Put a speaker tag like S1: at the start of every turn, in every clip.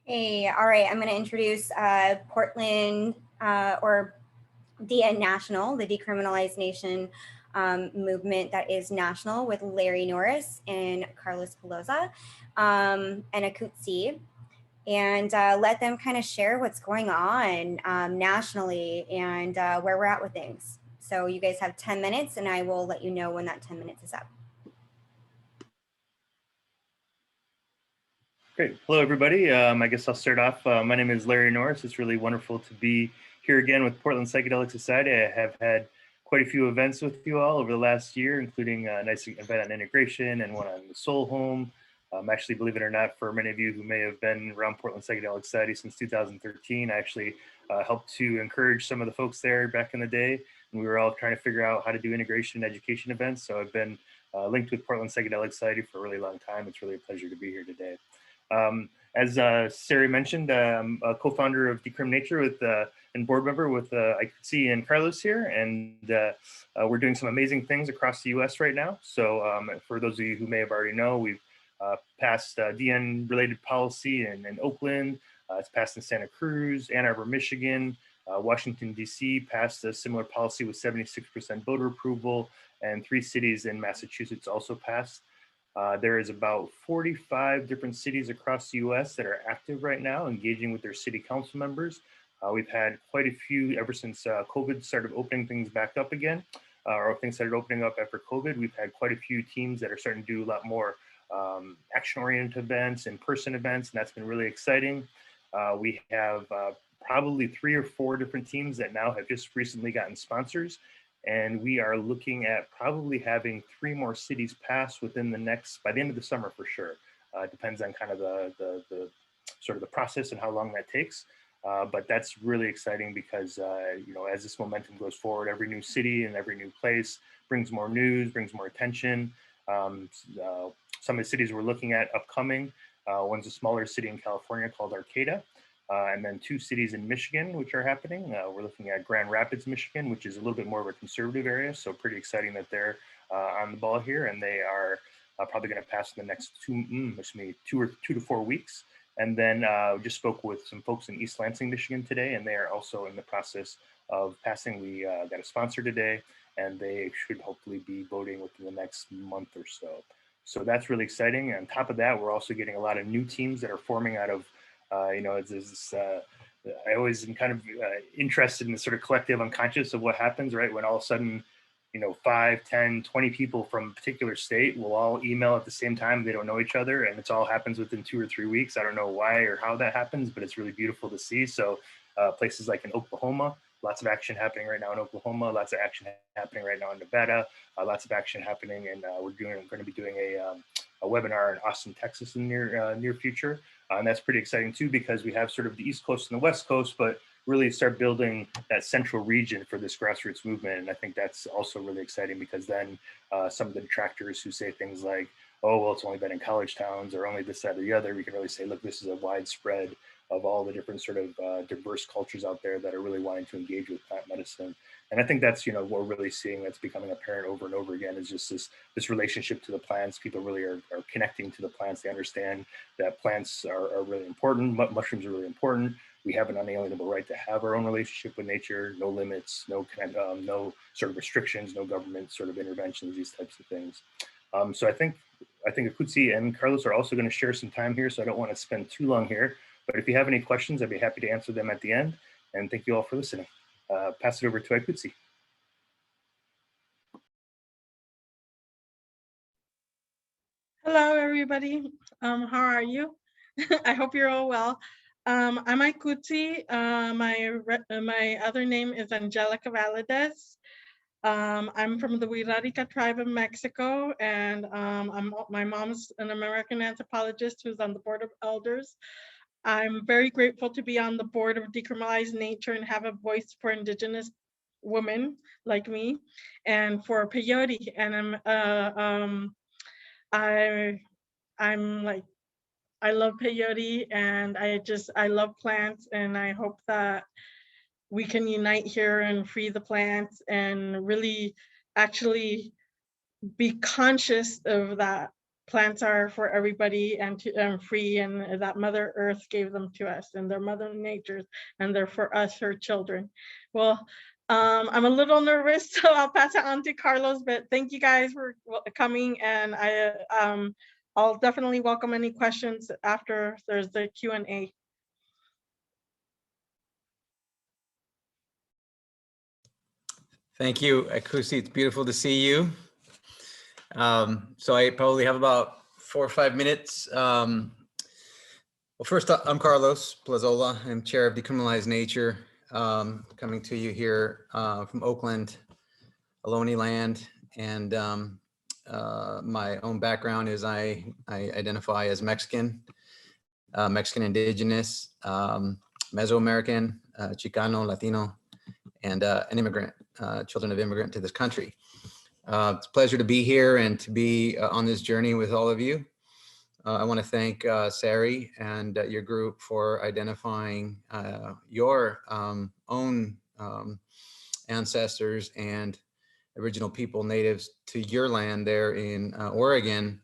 S1: Hey, all right, I'm going to introduce Portland or DN National, the Decriminalize Nation movement that is national, with Larry Norris and Carlos Plazola and Aikutzi, and let them kind of share what's going on nationally and where we're at with things. So you guys have 10 minutes and I will let you know when that 10 minutes is up.
S2: Great. Hello, everybody. I guess I'll start off. My name is Larry Norris. It's really wonderful to be here again with Portland Psychedelic Society. I have had quite a few events with you all over the last year, including a nice event on integration and one on the Soul Home. Actually, believe it or not, for many of you who may have been around Portland Psychedelic Society since 2013, I actually helped to encourage some of the folks there back in the day. And we were all trying to figure out how to do integration and education events. So I've been linked with Portland Psychedelic Society for a really long time. It's really a pleasure to be here today. As Sarie mentioned, I'm a co-founder of Decriminalize with and board member with Aikutzi and Carlos here, and we're doing some amazing things across the U.S. right now. So for those of you who may have already know, we've passed DN-related policy in Oakland. It's passed in Santa Cruz, Ann Arbor, Michigan. Washington, D.C. passed a similar policy with 76% voter approval, and 3 cities in Massachusetts also passed. There is about 45 different cities across the US that are active right now, engaging with their city council members. We've had quite a few ever since COVID started opening things back up again, or things started opening up after COVID. We've had quite a few teams that are starting to do a lot more action-oriented events, in-person events, and that's been really exciting. We have probably 3 or 4 different teams that now have just recently gotten sponsors. And we are looking at probably having 3 more cities pass within the next, by the end of the summer for sure. Depends on kind of the sort of the process and how long that takes. But that's really exciting because, you know, as this momentum goes forward, every new city and every new place brings more news, brings more attention. Some of the cities we're looking at upcoming, one's a smaller city in California called Arcata. And then 2 cities in Michigan, which are happening. We're looking at Grand Rapids, Michigan, which is a little bit more of a conservative area. So pretty exciting that they're on the ball here, and they are probably going to pass in the next 2 to 4 weeks. And then just spoke with some folks in East Lansing, Michigan today, and they are also in the process of passing. We got a sponsor today, and they should hopefully be voting within the next month or so. So that's really exciting. And on top of that, we're also getting a lot of new teams that are forming out of you know, I always am kind of interested in the sort of collective unconscious of what happens, right? When all of a sudden, you know, 5, 10, 20 people from a particular state will all email at the same time. They don't know each other, and it all happens within 2 or 3 weeks. I don't know why or how that happens, but it's really beautiful to see. So places like in Oklahoma, lots of action happening right now in Oklahoma, lots of action happening right now in Nevada, lots of action happening, and we're going to be doing a webinar in Austin, Texas in the near future. And that's pretty exciting too, because we have sort of the East Coast and the West Coast, but really start building that central region for this grassroots movement. And I think that's also really exciting, because then some of the detractors who say things like, oh, well, it's only been in college towns or only this, that, or the other, we can really say, look, this is a widespread of all the different sort of diverse cultures out there that are really wanting to engage with plant medicine. And I think that's, you know, what we're really seeing that's becoming apparent over and over again is just this relationship to the plants. People really are connecting to the plants. They understand that plants are really important. Mushrooms are really important. We have an unalienable right to have our own relationship with nature, no limits, no sort of restrictions, no government sort of interventions, these types of things. So I think Aikutzi and Carlos are also going to share some time here, so I don't want to spend too long here. But if you have any questions, I'd be happy to answer them at the end. And thank you all for listening. Pass it over to Aikutzi.
S3: Hello, everybody. How are you? I hope you're all well. I'm Aikutzi. My other name is Angelica Valadez. I'm from the Wirarica tribe of Mexico, and my mom's an American anthropologist who's on the board of elders. I'm very grateful to be on the board of Decriminalize Nature and have a voice for Indigenous women like me, and for peyote. And I love peyote, and I love plants, and I hope that we can unite here and free the plants and really actually be conscious of that plants are for everybody and free, and that Mother Earth gave them to us, and they're Mother Nature's, and they're for us, her children. Well, I'm a little nervous, so I'll pass it on to Carlos, but thank you guys for coming, and I'll definitely welcome any questions after there's the Q&A.
S4: Thank you, Aikutzi. It's beautiful to see you. So I probably have about 4 or 5 minutes. Well, first, I'm Carlos Plazola. I'm chair of Decriminalize Nature, coming to you here from Oakland, Ohlone land. And my own background is I identify as Mexican, Mexican indigenous, Mesoamerican, Chicano, Latino, and an immigrant, children of immigrant to this country. It's a pleasure to be here and to be on this journey with all of you. I want to thank Sarie and your group for identifying your own ancestors and original people, natives to your land there in Oregon.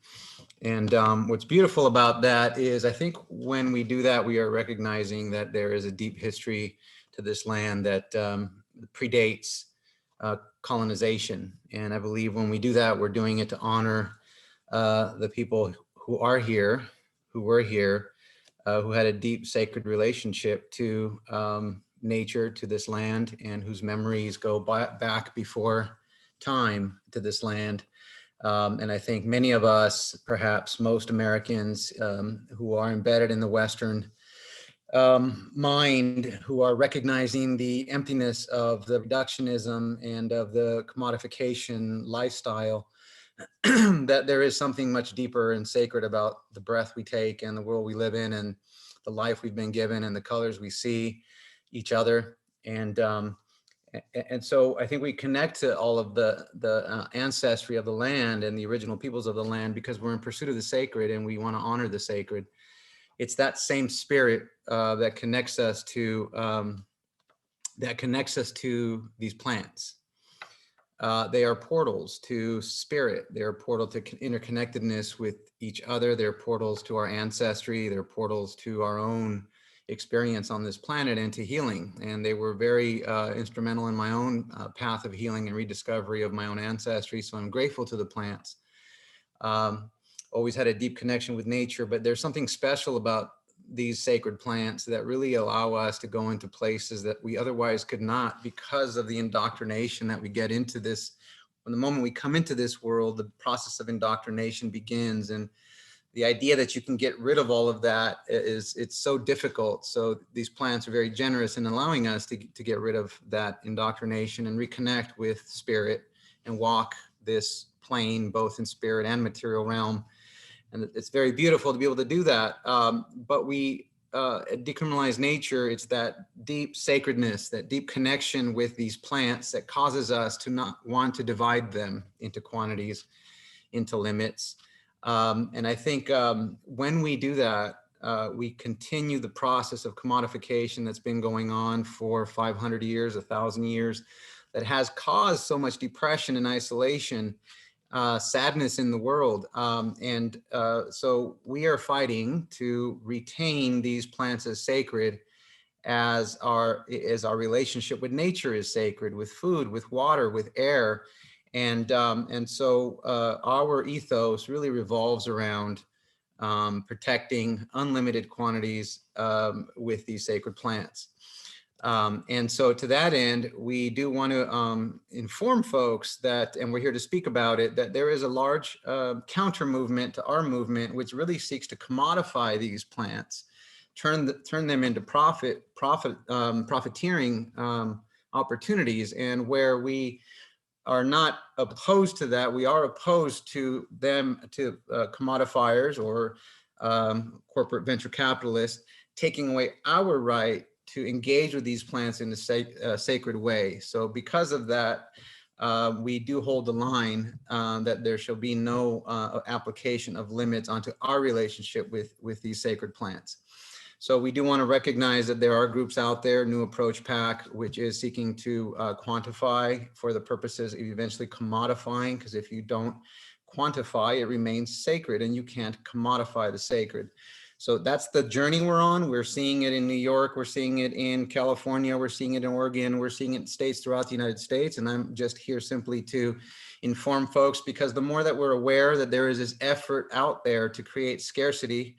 S4: And what's beautiful about that is I think when we do that, we are recognizing that there is a deep history to this land that predates colonization. And I believe when we do that, we're doing it to honor the people who are here, who were here, who had a deep sacred relationship to nature, to this land, and whose memories go back before time to this land. And I think many of us, perhaps most Americans who are embedded in the Western mind, who are recognizing the emptiness of the reductionism and of the commodification lifestyle, that there is something much deeper and sacred about the breath we take and the world we live in and the life we've been given and the colors we see each other. And so I think we connect to all of the ancestry of the land and the original peoples of the land because we're in pursuit of the sacred and we want to honor the sacred. It's that same spirit that connects us to these plants. They are portals to spirit. They are portal to interconnectedness with each other. They're portals to our ancestry. They're portals to our own experience on this planet and to healing. And they were very instrumental in my own path of healing and rediscovery of my own ancestry. So I'm grateful to the plants. Always had a deep connection with nature, but there's something special about these sacred plants that really allow us to go into places that we otherwise could not because of the indoctrination that we get into this. From the moment we come into this world, the process of indoctrination begins. And the idea that you can get rid of all of that it's so difficult. So these plants are very generous in allowing us to get rid of that indoctrination and reconnect with spirit and walk this plane, both in spirit and material realm. And it's very beautiful to be able to do that. But we decriminalize nature. It's that deep sacredness, that deep connection with these plants that causes us to not want to divide them into quantities, into limits. And I think when we do that, we continue the process of commodification that's been going on for 500 years, 1,000 years, that has caused so much depression and isolation, sadness in the world. So we are fighting to retain these plants as sacred as our relationship with nature is sacred, with food, with water, with air. And so our ethos really revolves around protecting unlimited quantities with these sacred plants. And so to that end, we do want to inform folks that, and we're here to speak about it, that there is a large counter movement to our movement, which really seeks to commodify these plants, turn them into profiteering opportunities. And where we are not opposed to that, we are opposed to them, to commodifiers or corporate venture capitalists taking away our right to engage with these plants in a sacred way. So because of that, we do hold the line that there shall be no application of limits onto our relationship with these sacred plants. So we do want to recognize that there are groups out there, New Approach PAC, which is seeking to quantify for the purposes of eventually commodifying, because if you don't quantify, it remains sacred, and you can't commodify the sacred. So that's the journey we're on. We're seeing it in New York, we're seeing it in California, we're seeing it in Oregon, we're seeing it in states throughout the United States. And I'm just here simply to inform folks, because the more that we're aware that there is this effort out there to create scarcity,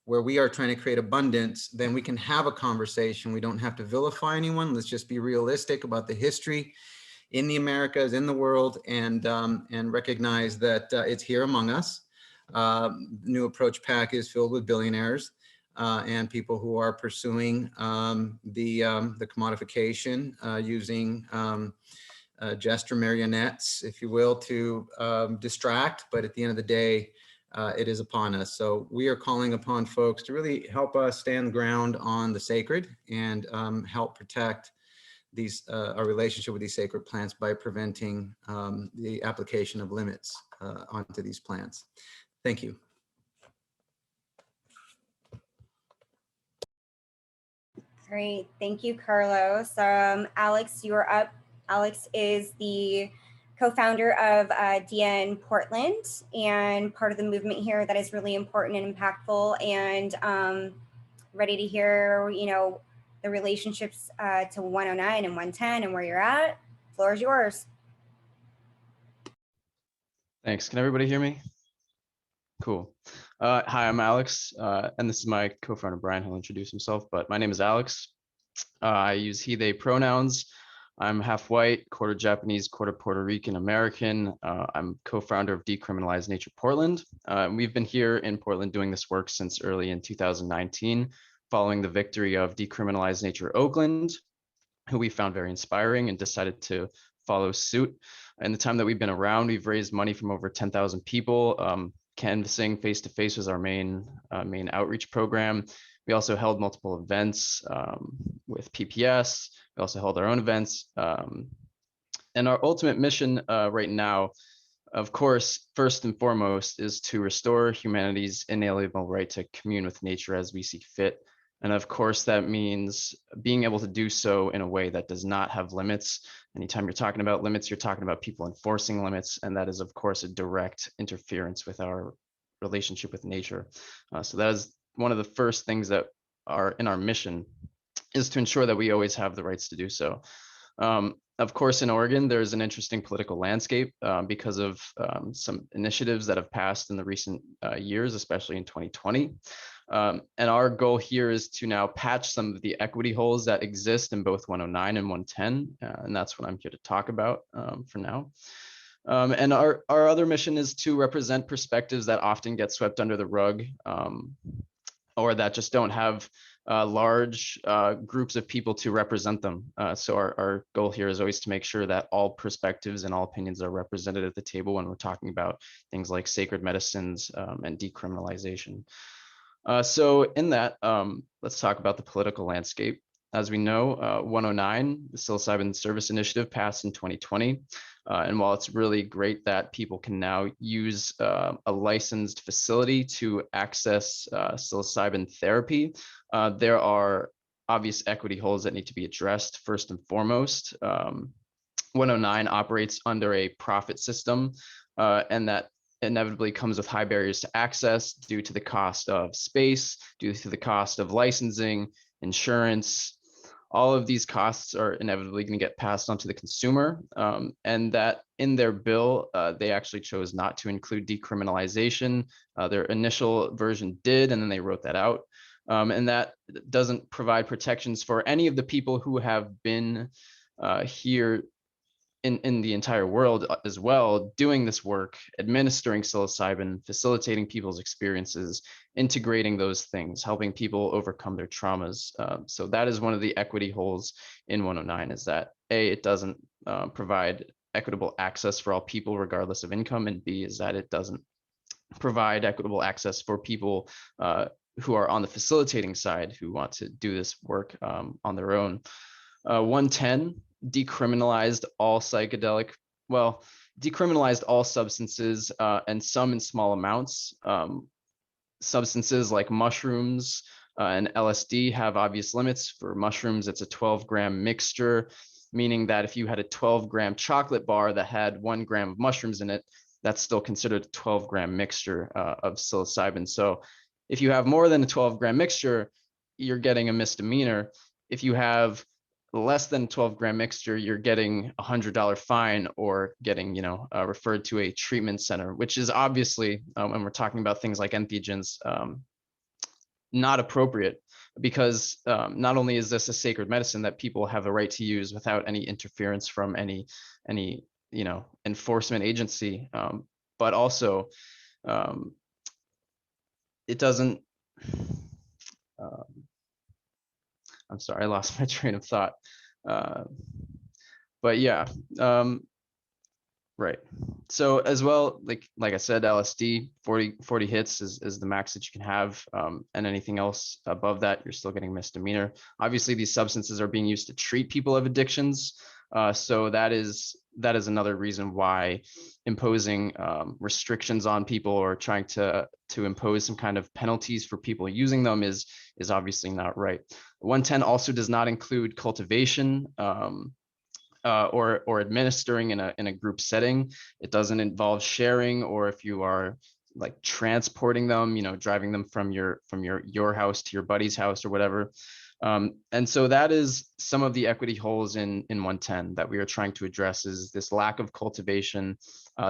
S4: where we are trying to create abundance, then we can have a conversation. We don't have to vilify anyone. Let's just be realistic about the history in the Americas, in the world, and recognize that it's here among us. New Approach PAC is filled with billionaires and people who are pursuing the commodification using gesture marionettes, if you will, to distract. But at the end of the day, it is upon us. So we are calling upon folks to really help us stand ground on the sacred and help protect these our relationship with these sacred plants by preventing the application of limits onto these plants. Thank you.
S1: Great, thank you, Carlos. Alex, you are up. Alex is the co-founder of DN Portland, and part of the movement here that is really important and impactful, and ready to hear, you know, the relationships to 109 and 110 and where you're at. Floor is yours.
S5: Thanks. Can everybody hear me? Cool. Hi, I'm Alex, and this is my co-founder, Bryan. He'll introduce himself, but my name is Alex. I use he, they pronouns. I'm half white, quarter Japanese, quarter Puerto Rican American. I'm co-founder of Decriminalize Nature Portland. We've been here in Portland doing this work since early in 2019, following the victory of Decriminalize Nature Oakland, who we found very inspiring and decided to follow suit. In the time that we've been around, we've raised money from over 10,000 people. Canvassing face-to-face was our main outreach program. We also held multiple events with PPS. We also held our own events. And our ultimate mission right now, of course, first and foremost, is to restore humanity's inalienable right to commune with nature as we see fit. And of course, that means being able to do so in a way that does not have limits. Anytime you're talking about limits, you're talking about people enforcing limits. And that is, of course, a direct interference with our relationship with nature. So that is one of the first things that are in our mission, is to ensure that we always have the rights to do so. Of course, in Oregon, there's an interesting political landscape because of some initiatives that have passed in the recent years, especially in 2020. And our goal here is to now patch some of the equity holes that exist in both 109 and 110. And that's what I'm here to talk about for now. And our other mission is to represent perspectives that often get swept under the rug, or that just don't have large groups of people to represent them. So our goal here is always to make sure that all perspectives and all opinions are represented at the table when we're talking about things like sacred medicines and decriminalization. So in that, let's talk about the political landscape. As we know, 109, the Psilocybin Service Initiative, passed in 2020. And while it's really great that people can now use a licensed facility to access psilocybin therapy, there are obvious equity holes that need to be addressed. First and foremost, 109 operates under a profit system, and that inevitably comes with high barriers to access due to the cost of space, due to the cost of licensing, insurance. All of these costs are inevitably going to get passed on to the consumer, and that in their bill, they actually chose not to include decriminalization. Their initial version did, and then they wrote that out. And that doesn't provide protections for any of the people who have been here in the entire world as well, doing this work, administering psilocybin, facilitating people's experiences, integrating those things, helping people overcome their traumas. So that is one of the equity holes in 109, is that A, it doesn't provide equitable access for all people regardless of income, and B, is that it doesn't provide equitable access for people who are on the facilitating side who want to do this work on their own. 110 decriminalized all psychedelic, well, decriminalized all substances and some in small amounts. Substances like mushrooms and LSD have obvious limits. For mushrooms, it's a 12-gram mixture, meaning that if you had a 12-gram chocolate bar that had 1 gram of mushrooms in it, that's still considered a 12-gram mixture of psilocybin. So if you have more than a 12-gram mixture, you're getting a misdemeanor. If you have less than 12-gram mixture, you're getting $100 fine or getting, referred to a treatment center, which is obviously, when we're talking about things like entheogens, not appropriate, because not only is this a sacred medicine that people have a right to use without any interference from any enforcement agency, but also it doesn't. I'm sorry, I lost my train of thought. But yeah, right. So as well, like I said, LSD 40 hits is the max that you can have, and anything else above that, you're still getting misdemeanor. Obviously, these substances are being used to treat people of addictions, so that is another reason why imposing restrictions on people or trying to impose some kind of penalties for people using them is obviously not right. 110 also does not include cultivation. Or administering in a group setting. It doesn't involve sharing, or if you are like transporting them, driving them from your house to your buddy's house or whatever. And so that is some of the equity holes in 110 that we are trying to address, is this lack of cultivation,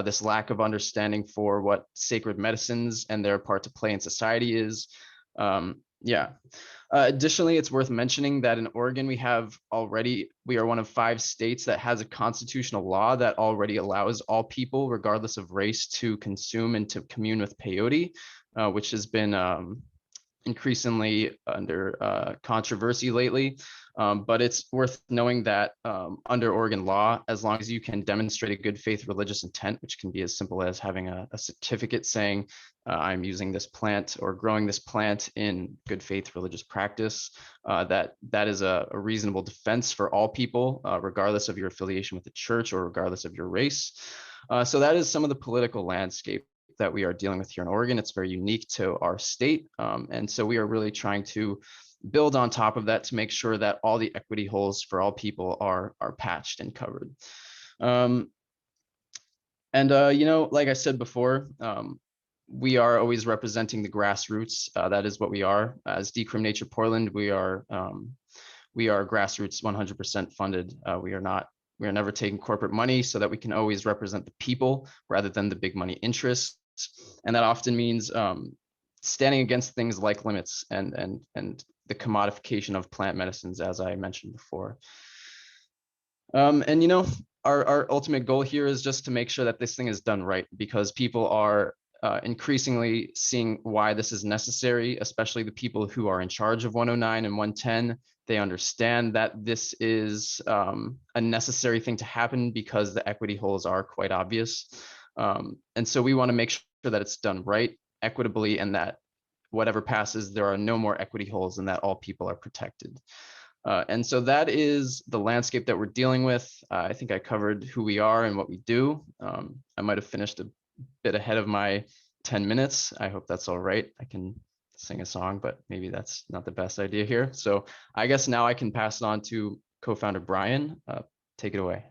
S5: this lack of understanding for what sacred medicines and their part to play in society is. Yeah. Additionally, it's worth mentioning that in Oregon, we are one of 5 states that has a constitutional law that already allows all people, regardless of race, to consume and to commune with peyote, which has been increasingly under controversy lately. But it's worth knowing that under Oregon law, as long as you can demonstrate a good faith religious intent, which can be as simple as having a certificate saying I'm using this plant or growing this plant in good faith religious practice, that is a reasonable defense for all people, regardless of your affiliation with the church or regardless of your race. So that is some of the political landscape that we are dealing with here in Oregon. It's very unique to our state. And so we are really trying to build on top of that to make sure that all the equity holes for all people are patched and covered. Like I said before, we are always representing the grassroots. That is what we are. As Decriminalize Portland, we are grassroots 100% funded. We are never taking corporate money, so that we can always represent the people rather than the big money interests. And that often means standing against things like limits and the commodification of plant medicines, as I mentioned before. Our ultimate goal here is just to make sure that this thing is done right, because people are increasingly seeing why this is necessary, especially the people who are in charge of 109 and 110. They understand that this is a necessary thing to happen because the equity holes are quite obvious. And so we want to make sure that it's done right, equitably, and that whatever passes, there are no more equity holes and that all people are protected. And so that is the landscape that we're dealing with. I think I covered who we are and what we do. I might have finished a bit ahead of my 10 minutes. I hope that's all right. I can sing a song, but maybe that's not the best idea here. So I guess now I can pass it on to co-founder Bryan. Take it away.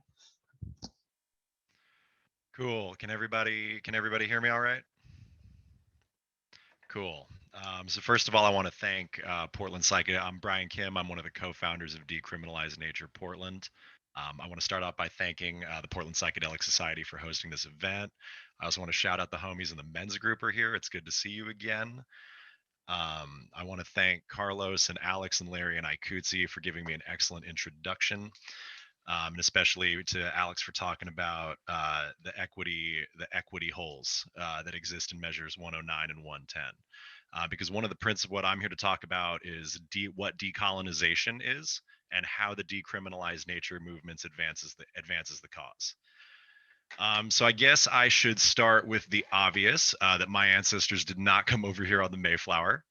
S6: Cool. Can everybody hear me all right? Cool. So first of all, I want to thank Portland Psychedelic. I'm Bryan Kim. I'm one of the co-founders of Decriminalize Nature Portland. I want to start off by thanking the Portland Psychedelic Society for hosting this event. I also want to shout out the homies in the men's group are here. It's good to see you again. I want to thank Carlos and Alex and Larry and Aikutzi for giving me an excellent introduction. And especially to Alex for talking about the equity holes that exist in measures 109 and 110. Because one of the principles, what I'm here to talk about is what decolonization is and how the decriminalized nature movements advances the cause. So I guess I should start with the obvious, that my ancestors did not come over here on the Mayflower.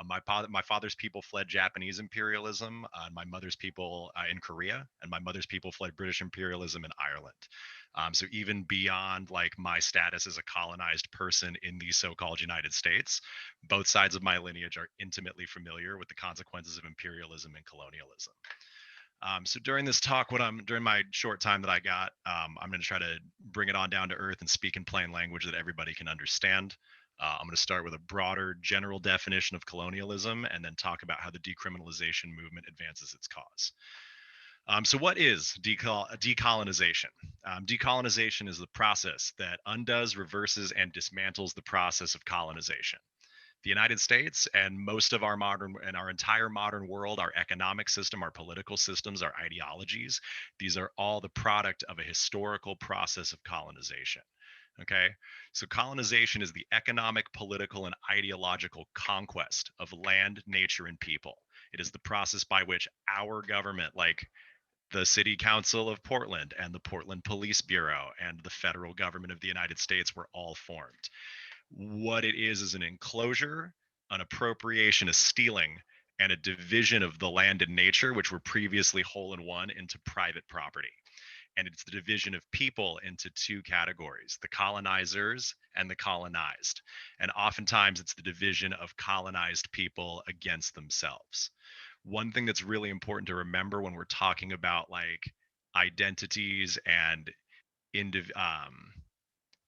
S6: My father's people fled Japanese imperialism, my mother's people in Korea, and my mother's people fled British imperialism in Ireland. So even beyond like my status as a colonized person in the so-called United States, both sides of my lineage are intimately familiar with the consequences of imperialism and colonialism. So during this talk, during my short time that I got, I'm going to try to bring it on down to earth and speak in plain language that everybody can understand. I'm going to start with a broader general definition of colonialism and then talk about how the decriminalization movement advances its cause. So what is decolonization? Decolonization is the process that undoes, reverses, and dismantles the process of colonization. The United States and most of our entire modern world, our economic system, our political systems, our ideologies, these are all the product of a historical process of colonization. Okay, so colonization is the economic, political, and ideological conquest of land, nature, and people. It is the process by which our government, like the City Council of Portland and the Portland Police Bureau and the federal government of the United States, were all formed. What it is an enclosure, an appropriation, a stealing, and a division of the land and nature, which were previously whole in one, into private property. And it's the division of people into two categories, the colonizers and the colonized. And oftentimes it's the division of colonized people against themselves. One thing that's really important to remember when we're talking about like identities and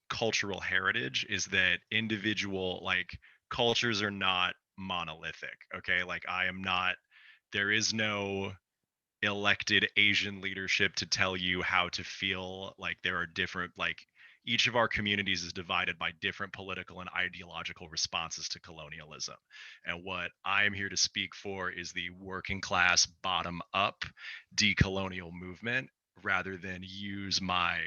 S6: cultural heritage is that individual like cultures are not monolithic. Okay, like there is no elected Asian leadership to tell you how to feel. Like there are different, like each of our communities is divided by different political and ideological responses to colonialism. And what I am here to speak for is the working class bottom up decolonial movement, rather than use my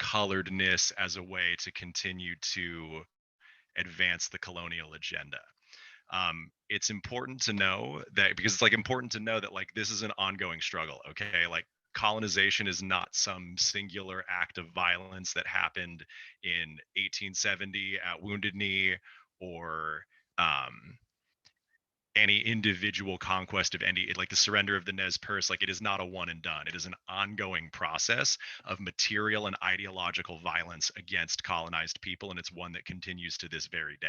S6: coloredness as a way to continue to advance the colonial agenda. It's important to know that, because it's like important to know that like this is an ongoing struggle. Okay, like colonization is not some singular act of violence that happened in 1870 at Wounded Knee, or any individual conquest of any, like the surrender of the Nez Perce. Like it is not a one and done. It is an ongoing process of material and ideological violence against colonized people, and it's one that continues to this very day.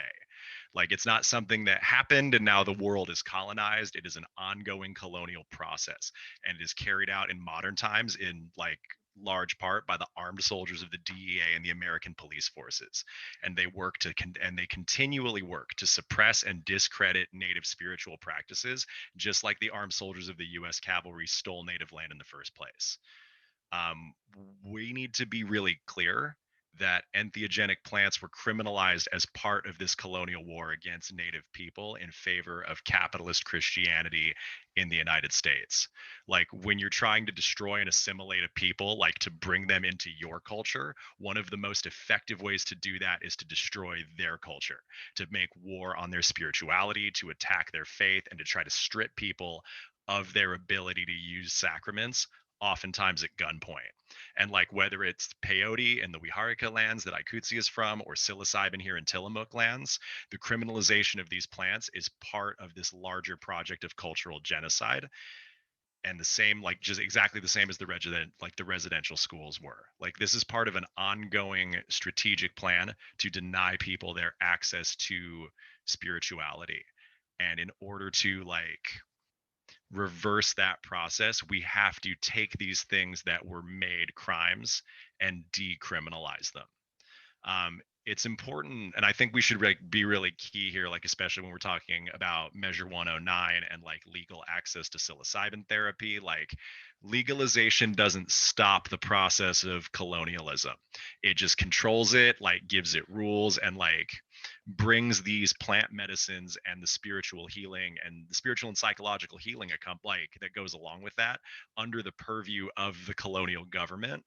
S6: Like it's not something that happened and now the world is colonized. It is an ongoing colonial process, and it is carried out in modern times in like large part by the armed soldiers of the DEA and the American police forces. And they they continually work to suppress and discredit native spiritual practices, just like the armed soldiers of the US cavalry stole native land in the first place. We need to be really clear that entheogenic plants were criminalized as part of this colonial war against native people in favor of capitalist Christianity in the United States. Like when you're trying to destroy and assimilate a people, like to bring them into your culture, one of the most effective ways to do that is to destroy their culture, to make war on their spirituality, to attack their faith, and to try to strip people of their ability to use sacraments, oftentimes at gunpoint. And like whether it's peyote in the Wiharika lands that Aikutzi is from, or psilocybin here in Tillamook lands, the criminalization of these plants is part of this larger project of cultural genocide. And the same, like just exactly the same as the residential schools were. Like this is part of an ongoing strategic plan to deny people their access to spirituality. And in order to like reverse that process, we have to take these things that were made crimes and decriminalize them. It's important, and I think we should be really key here, like especially when we're talking about Measure 109 and like legal access to psilocybin therapy. Like legalization doesn't stop the process of colonialism. It just controls it, like gives it rules, and like brings these plant medicines and the spiritual healing and the spiritual and psychological healing like that goes along with that under the purview of the colonial government.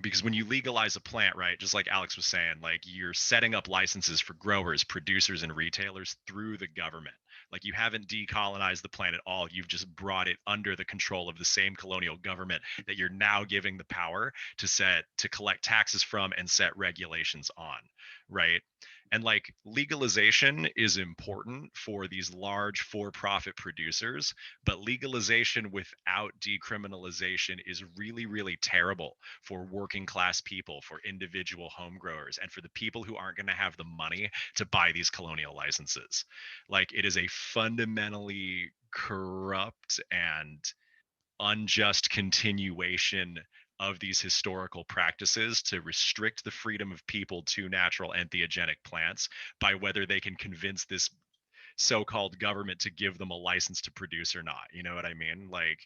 S6: Because when you legalize a plant, right, just like Alex was saying, like you're setting up licenses for growers, producers, and retailers through the government. Like you haven't decolonized the plant at all. You've just brought it under the control of the same colonial government that you're now giving the power to collect taxes from and set regulations on, right? And like legalization is important for these large for-profit producers, but legalization without decriminalization is really, really terrible for working class people, for individual home growers, and for the people who aren't going to have the money to buy these colonial licenses. Like, it is a fundamentally corrupt and unjust continuation of these historical practices to restrict the freedom of people to natural entheogenic plants by whether they can convince this so-called government to give them a license to produce or not. You know what I mean? Like,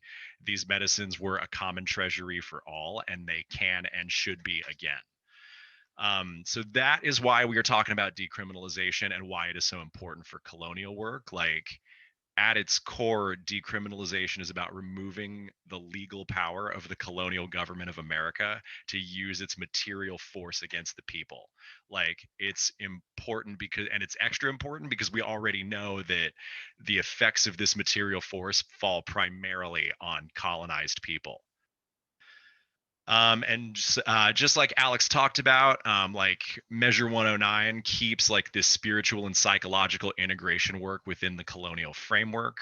S6: these medicines were a common treasury for all, and they can and should be again. So that is why we are talking about decriminalization and why it is so important for colonial work. Like, at its core, decriminalization is about removing the legal power of the colonial government of America to use its material force against the people. Like, it's important because, and it's extra important because we already know that the effects of this material force fall primarily on colonized people. And just like Alex talked about, like Measure 109 keeps like this spiritual and psychological integration work within the colonial framework.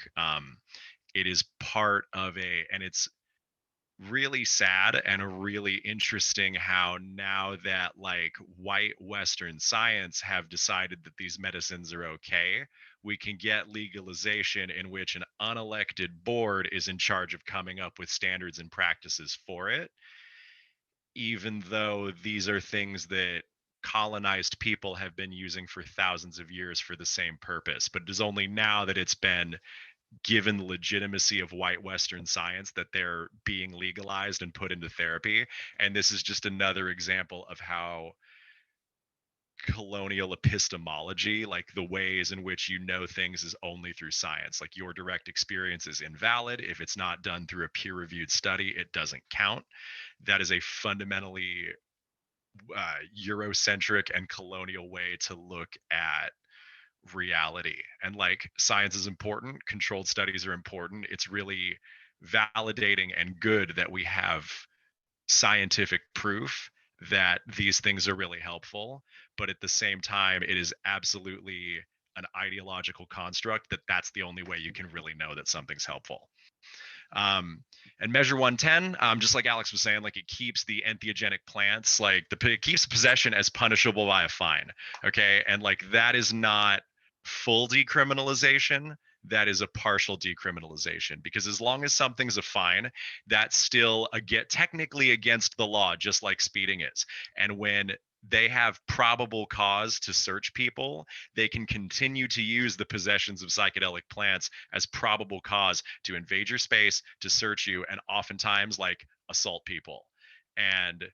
S6: It is part of and it's really sad and really interesting how now that like white Western science have decided that these medicines are okay, we can get legalization in which an unelected board is in charge of coming up with standards and practices for it, even though these are things that colonized people have been using for thousands of years for the same purpose. But it is only now that it's been given the legitimacy of white Western science that they're being legalized and put into therapy. And this is just another example of how colonial epistemology, like the ways in which you know things, is only through science. Like, your direct experience is invalid. If it's not done through a peer-reviewed study, it doesn't count. That is a fundamentally Eurocentric and colonial way to look at reality. And like, science is important, controlled studies are important. It's really validating and good that we have scientific proof that these things are really helpful, but at the same time, it is absolutely an ideological construct that that's the only way you can really know that something's helpful. And Measure 110, just like Alex was saying, like, it keeps the entheogenic plants, like it keeps possession as punishable by a fine. Okay, and like, that is not full decriminalization. That is a partial decriminalization, because as long as something's a fine, that's still technically against the law, just like speeding is. And when they have probable cause to search people, they can continue to use the possessions of psychedelic plants as probable cause to invade your space, to search you, and oftentimes like assault people. And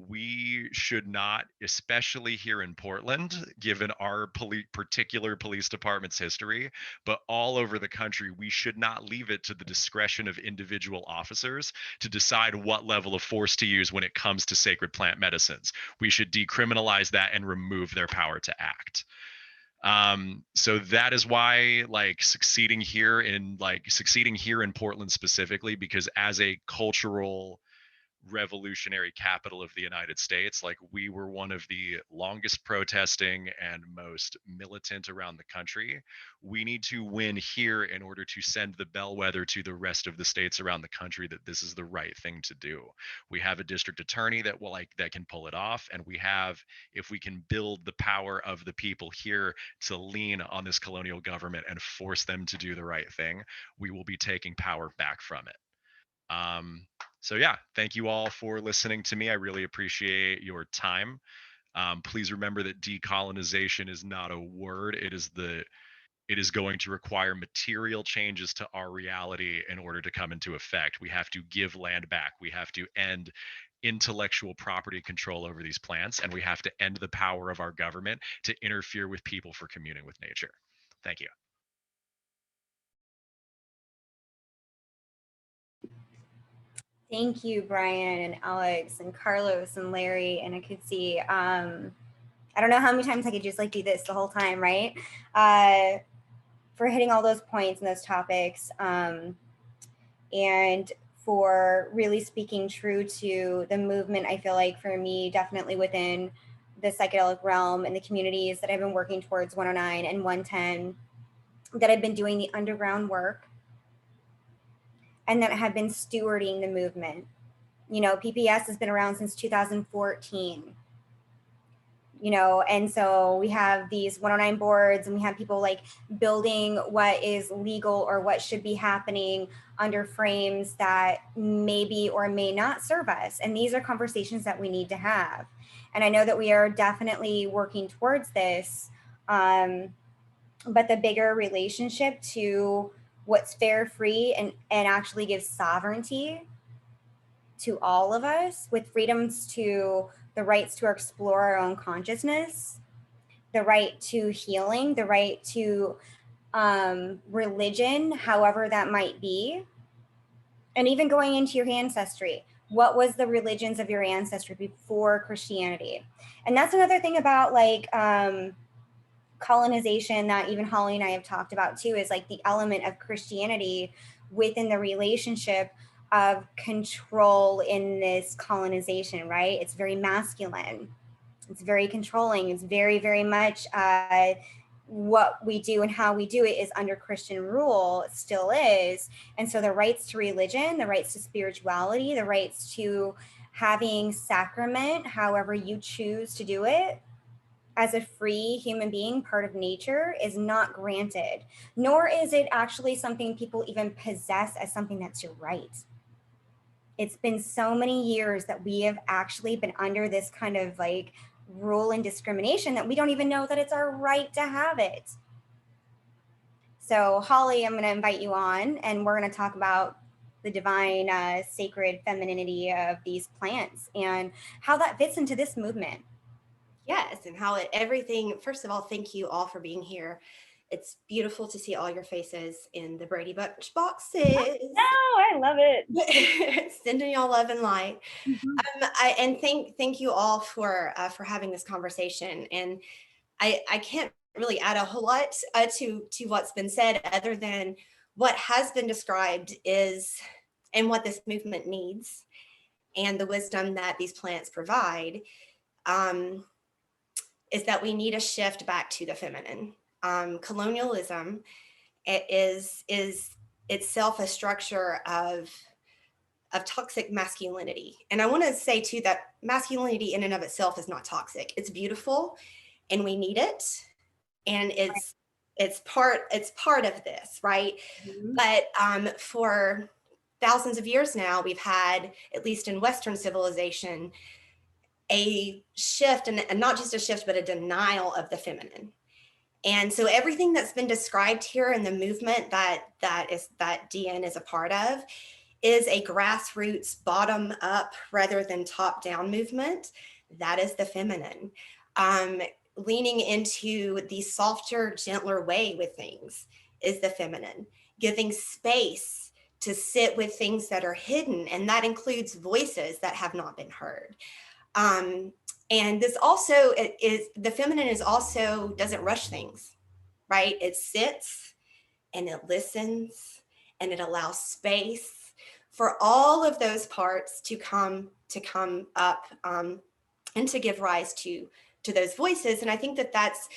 S6: we should not, especially here in Portland, given our particular police department's history, but all over the country, we should not leave it to the discretion of individual officers to decide what level of force to use when it comes to sacred plant medicines. We should decriminalize that and remove their power to act. So that is why, like, succeeding here in Portland specifically, because as a cultural revolutionary capital of the United States, like, we were one of the longest protesting and most militant around the country. We need to win here in order to send the bellwether to the rest of the states around the country that this is the right thing to do. We have a district attorney that can pull it off, and if we can build the power of the people here to lean on this colonial government and force them to do the right thing, we will be taking power back from it. So yeah, thank you all for listening to me. I really appreciate your time. Please remember that decolonization is not a word. It is going to require material changes to our reality in order to come into effect. We have to give land back. We have to end intellectual property control over these plants, and we have to end the power of our government to interfere with people for communing with nature. Thank you.
S1: Thank you, Bryan and Alex and Carlos and Larry and Aikutzi. I don't know how many times I could just like do this the whole time, right? For hitting all those points and those topics, and for really speaking true to the movement. I feel like for me, definitely within the psychedelic realm and the communities that have been working towards 109 and 110, that have been doing the underground work, and that have been stewarding the movement. You know, PPS has been around since 2014. You know, and so we have these 109 boards, and we have people like building what is legal or what should be happening under frames that maybe or may not serve us. And these are conversations that we need to have. And I know that we are definitely working towards this, but the bigger relationship to what's fair, free, and actually gives sovereignty to all of us, with freedoms to the rights to explore our own consciousness, the right to healing, the right to religion, however that might be. And even going into your ancestry, what was the religions of your ancestry before Christianity? And that's another thing about like colonization that even Holly and I have talked about too, is like the element of Christianity within the relationship of control in this colonization, right? It's very masculine. It's very controlling. It's very, very much what we do and how we do it is under Christian rule. It still is. And so the rights to religion, the rights to spirituality, the rights to having sacrament, however you choose to do it, as a free human being, part of nature, is not granted, nor is it actually something people even possess as something that's your right. It's been so many years that we have actually been under this kind of like rule and discrimination that we don't even know that it's our right to have it. So Holly, I'm going to invite you on, and we're going to talk about the divine, sacred femininity of these plants and how that fits into this movement.
S7: Yes, and how everything, first of all, thank you all for being here. It's beautiful to see all your faces in the Brady Bunch boxes.
S1: Oh, I love it.
S7: Sending y'all love and light. And thank you all for having this conversation. And I can't really add a whole lot to what's been said, other than what has been described is, and what this movement needs, and the wisdom that these plants provide, is that we need a shift back to the feminine. Colonialism is itself a structure of toxic masculinity. And I want to say too that masculinity in and of itself is not toxic. It's beautiful, and we need it, and it's part of this, right? Mm-hmm. But for thousands of years now, we've had, at least in Western civilization, a shift, and not just a shift, but a denial of the feminine. And so everything that's been described here in the movement that DN is a part of is a grassroots, bottom up rather than top down movement. That is the feminine. Leaning into the softer, gentler way with things is the feminine. Giving space to sit with things that are hidden, and that includes voices that have not been heard. And this also is, the feminine is also, doesn't rush things, right? It sits and it listens, and it allows space for all of those parts to come up, and to give rise to those voices. And I think that that's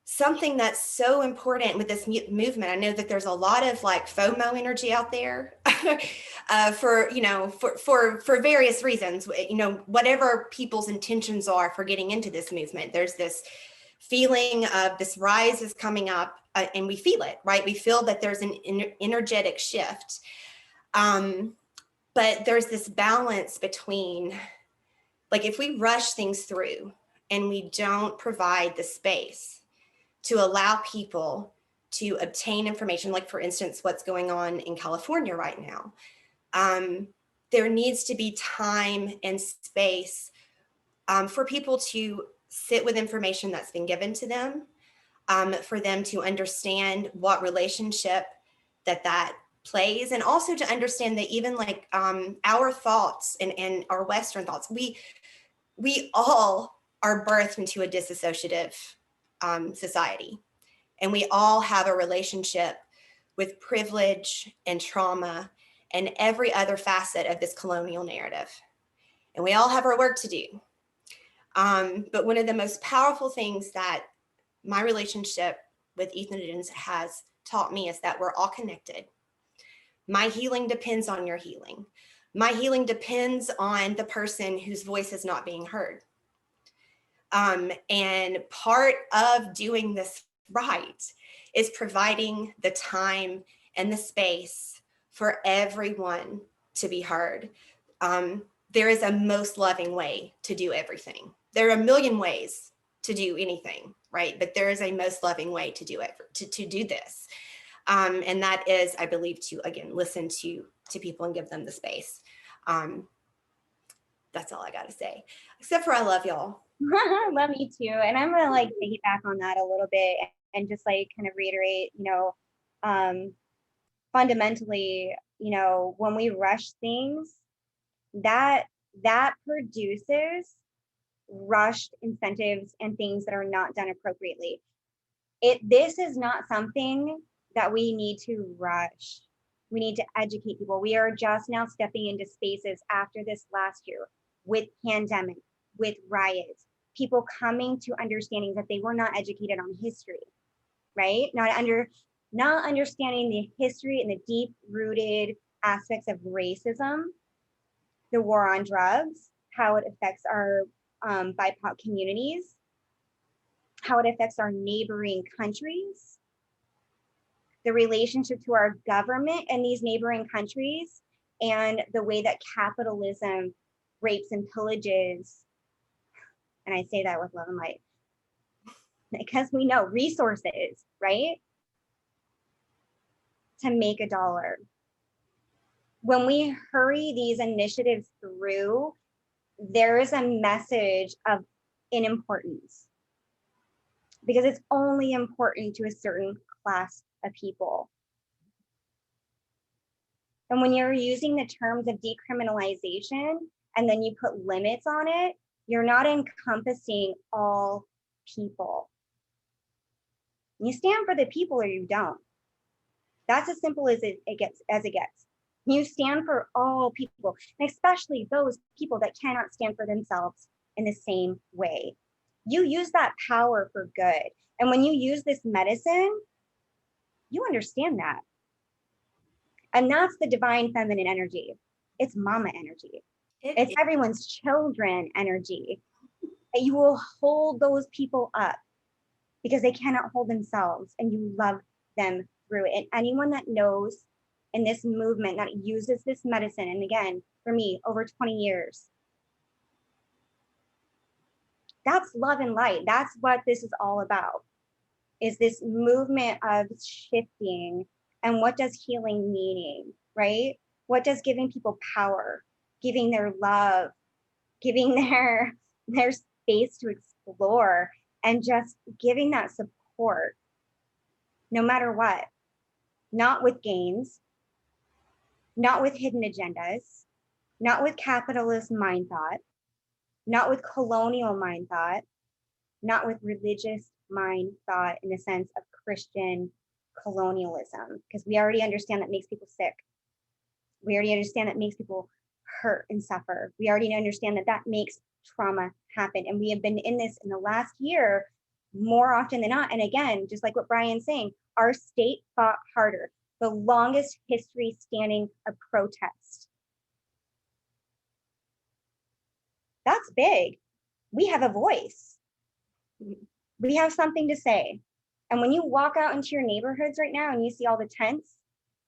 S7: something that's so important with this movement. I know that there's a lot of like FOMO energy out there for various reasons, whatever people's intentions are for getting into this movement. There's this feeling of this rise is coming up, and we feel it, right? We feel that there's an energetic shift. But there's this balance between, like, if we rush things through and we don't provide the space to allow people to obtain information, like for instance, what's going on in California right now, there needs to be time and space for people to sit with information that's been given to them, for them to understand what relationship that plays, and also to understand that even like our thoughts and our Western thoughts, we all are birthed into a disassociative society, and we all have a relationship with privilege and trauma and every other facet of this colonial narrative, and we all have our work to do. But one of the most powerful things that my relationship with ethnogens has taught me is that we're all connected. My healing depends on your healing. My healing depends on the person whose voice is not being heard. And part of doing this right is providing the time and the space for everyone to be heard. There is a most loving way to do everything. There are a million ways to do anything, right? But there is a most loving way to do it, to do this. And that is, I believe, to, again, listen to people and give them the space. That's all I got to say, except for I love y'all.
S1: Love you too. And I'm gonna like piggyback on that a little bit and just like kind of reiterate, fundamentally, when we rush things, that produces rushed incentives and things that are not done appropriately. This is not something that we need to rush. We need to educate people. We are just now stepping into spaces after this last year with pandemic, with riots, people coming to understanding that they were not educated on history, right? Not understanding the history and the deep-rooted aspects of racism, the war on drugs, how it affects our BIPOC communities, how it affects our neighboring countries, the relationship to our government and these neighboring countries, and the way that capitalism rapes and pillages. And I say that with love and light, because we know resources, right? To make a dollar. When we hurry these initiatives through, there is a message of inimportance, because it's only important to a certain class of people. And when you're using the terms of decriminalization and then you put limits on it, you're not encompassing all people. You stand for the people or you don't. That's as simple as it gets. You stand for all people, and especially those people that cannot stand for themselves in the same way. You use that power for good. And when you use this medicine, you understand that. And that's the divine feminine energy. It's mama energy. It's everyone's children energy. That you will hold those people up because they cannot hold themselves, and you love them through it. And anyone that knows in this movement that uses this medicine, and again, for me, over 20 years, that's love and light. That's what this is all about, is this movement of shifting. And what does healing meaning, right? What does giving people power, giving their love, giving their space to explore, and just giving that support, no matter what, not with gains, not with hidden agendas, not with capitalist mind thought, not with colonial mind thought, not with religious mind thought in the sense of Christian colonialism, because we already understand that makes people sick. We already understand that makes people hurt and suffer. We already understand that makes trauma happen. And we have been in this in the last year more often than not. And again, just like what Bryan's saying, our state fought harder, the longest history standing of protest. That's big. We have a voice. We have something to say. And when you walk out into your neighborhoods right now and you see all the tents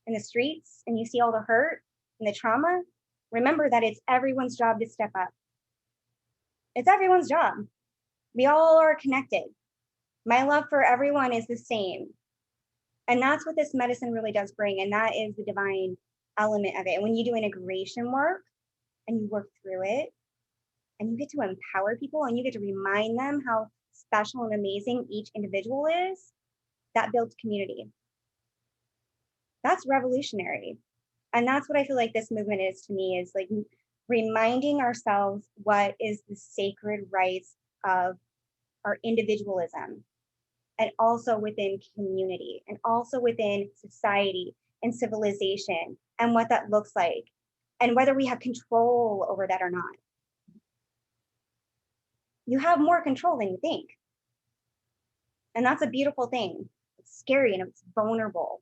S1: in the streets and you see all the hurt and the trauma, remember that it's everyone's job to step up. It's everyone's job. We all are connected. My love for everyone is the same. And that's what this medicine really does bring. And that is the divine element of it. And when you do integration work and you work through it and you get to empower people and you get to remind them how special and amazing each individual is, that builds community. That's revolutionary. And that's what I feel like this movement is to me, is like reminding ourselves what is the sacred rights of our individualism, and also within community, and also within society and civilization, and what that looks like, and whether we have control over that or not. you have more control than you think. And that's a beautiful thing. It's scary and it's vulnerable.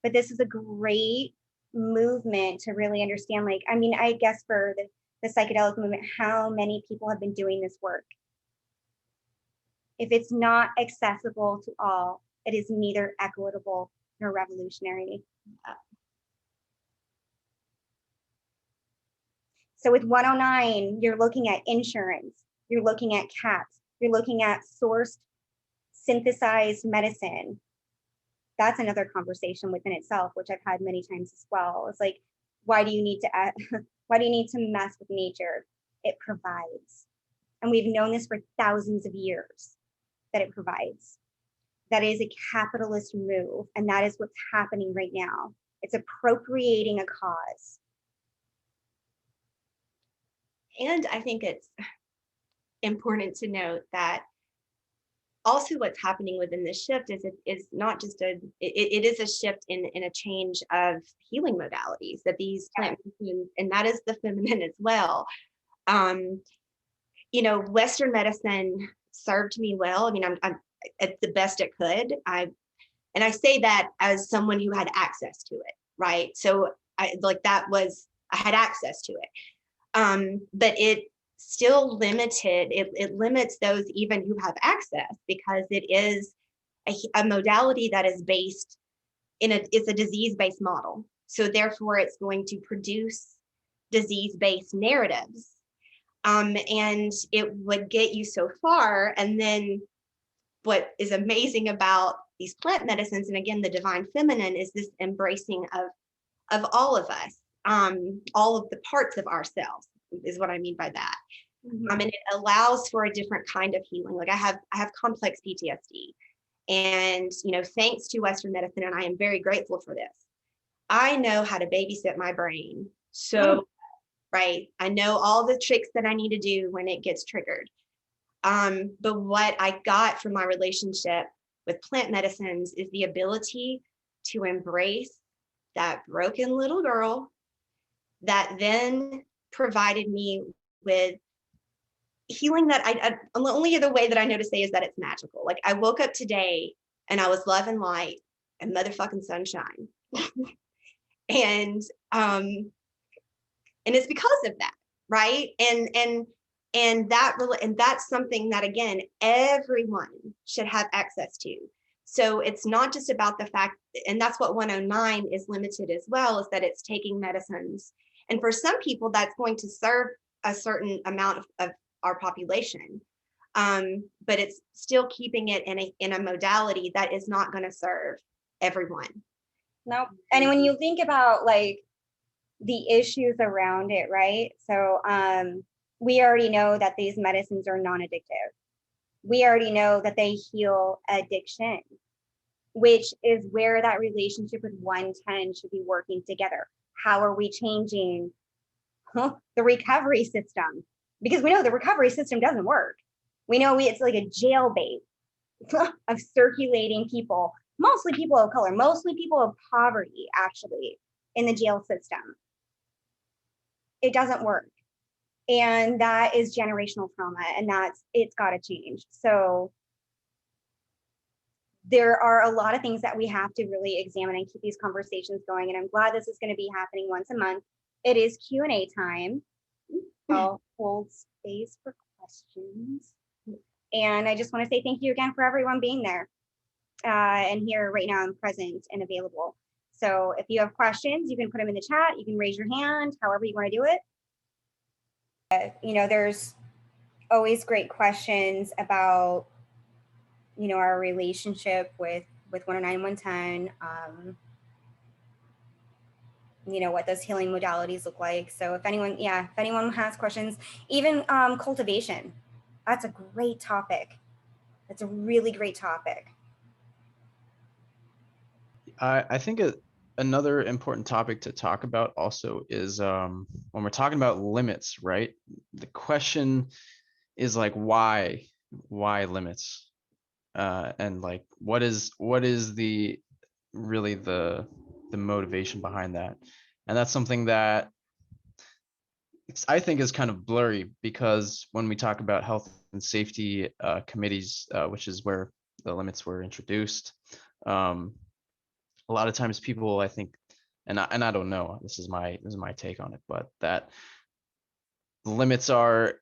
S1: But this is a great movement to really understand, like, I mean, I guess for the psychedelic movement, how many people have been doing this work? If it's not accessible to all, it is neither equitable nor revolutionary. So with 109, you're looking at insurance, you're looking at cats, you're looking at sourced, synthesized medicine. That's another conversation within itself, which I've had many times as well. It's like, why do you need to mess with nature? It provides. And we've known this for thousands of years, that it provides. That is a capitalist move, and that is what's happening right now. It's appropriating a cause.
S7: And I think it's important to note that also what's happening within this shift is not just it is a shift in a change of healing modalities, that these plant medicines, and that is the feminine as well. You know, Western medicine served me well. I mean, I'm at the best it could. And I say that as someone who had access to it, right? So I had access to it. But it still limited, it limits those even who have access, because it is a modality that is based it's a disease-based model. So therefore it's going to produce disease-based narratives. And it would get you so far. And then what is amazing about these plant medicines, and again, the divine feminine, is this embracing of all of us, all of the parts of ourselves, is what I mean by that.
S1: Mm-hmm.
S7: And it allows for a different kind of healing. Like I have complex PTSD, and you know, thanks to Western medicine, and I am very grateful for this, I know how to babysit my brain. So right, I know all the tricks that I need to do when it gets triggered. But what I got from my relationship with plant medicines is the ability to embrace that broken little girl that then provided me with healing that I the only other way that I know to say is that it's magical. Like I woke up today and I was love and light and motherfucking sunshine. And it's because of that, right? And that's something that, again, everyone should have access to. So it's not just about the fact, and that's what 109 is limited as well, is that it's taking medicines. And for some people, that's going to serve a certain amount of our population. But it's still keeping it in a modality that is not going to serve everyone.
S1: No. And when you think about like the issues around it, right? So we already know that these medicines are non-addictive. We already know that they heal addiction, which is where that relationship with 110 should be working together. How are we changing the recovery system? Because we know the recovery system doesn't work. We know it's like a jail bait of circulating people, mostly people of color, mostly people of poverty, actually, in the jail system. It doesn't work. And that is generational trauma, and it's got to change. So there are a lot of things that we have to really examine and keep these conversations going. And I'm glad this is going to be happening once a month. It is Q&A time. I'll hold space for questions. And I just want to say thank you again for everyone being there and here right now. I'm present and available. So if you have questions, you can put them in the chat. You can raise your hand, however you want to do it. You know, there's always great questions about, you know, our relationship with 109, 110. You know, what does healing modalities look like? So if anyone has questions, even cultivation, that's a great topic. That's a really great topic.
S5: I think another important topic to talk about also is when we're talking about limits, right? The question is like, why limits? And like, what is the motivation behind that? And that's something that I think is kind of blurry, because when we talk about health and safety committees, which is where the limits were introduced, a lot of times people, I think, and I don't know, this is my take on it, but that the limits are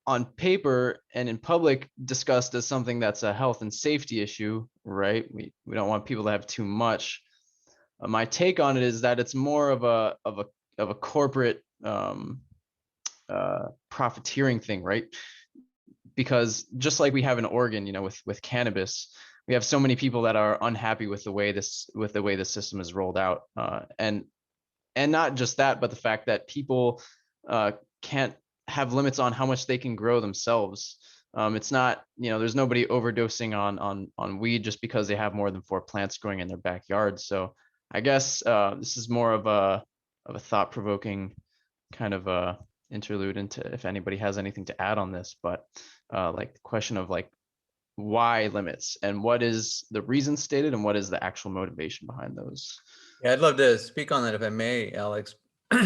S5: on paper and in public discussed as something that's a health and safety issue, right? We don't want people to have too much. My take on it is that it's more of a corporate profiteering thing, right? Because just like we have in Oregon, you know, with cannabis, we have so many people that are unhappy with the way the system is rolled out, and not just that, but the fact that people can't have limits on how much they can grow themselves. It's not, you know, there's nobody overdosing on weed just because they have more than 4 plants growing in their backyard. So I guess this is more of a thought-provoking kind of interlude into if anybody has anything to add on this, but like the question of like why limits and what is the reason stated and what is the actual motivation behind those.
S4: Yeah, I'd love to speak on that if I may, Alex.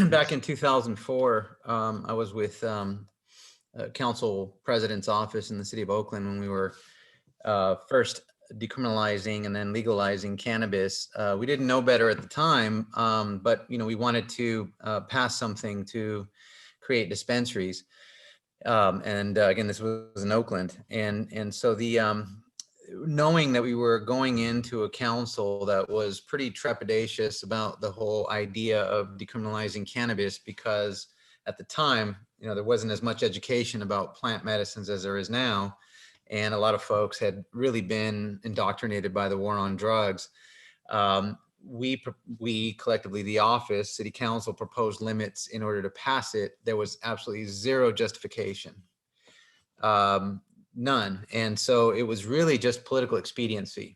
S4: Back in 2004, I was with council president's office in the city of Oakland when we were first decriminalizing and then legalizing cannabis. We didn't know better at the time, but you know, we wanted to pass something to create dispensaries. Again, this was in Oakland, and so the knowing that we were going into a council that was pretty trepidatious about the whole idea of decriminalizing cannabis, because at the time, you know, there wasn't as much education about plant medicines as there is now. And a lot of folks had really been indoctrinated by the war on drugs. We collectively, the office, city council, proposed limits in order to pass it. There was absolutely zero justification. None. And so it was really just political expediency.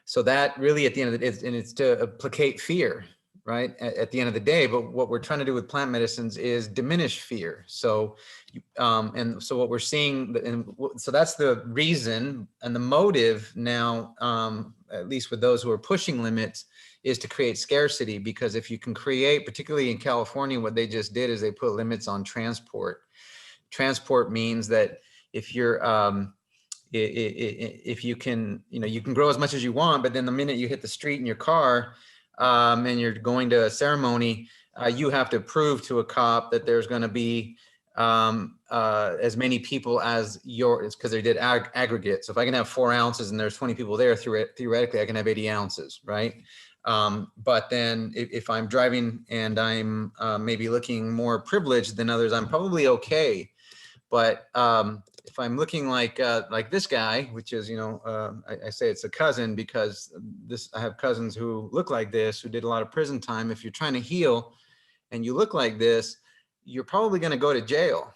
S4: So that really at the end of the day, and it's to placate fear, right? At the end of the day, but what we're trying to do with plant medicines is diminish fear. So, and so what we're seeing, and so that's the reason and the motive now, at least with those who are pushing limits, is to create scarcity. Because if you can create, particularly in California, what they just did is they put limits on transport. Transport means that if you're, if you can, you know, you can grow as much as you want, but then the minute you hit the street in your car and you're going to a ceremony, you have to prove to a cop that there's going to be as many people as yours, because they did aggregate. So if I can have 4 ounces and there's 20 people there, theoretically I can have 80 ounces, right? But then if I'm driving and I'm maybe looking more privileged than others, I'm probably okay. But if I'm looking like this guy, which is, you know, I say it's a cousin because I have cousins who look like this, who did a lot of prison time. If you're trying to heal and you look like this, you're probably going to go to jail.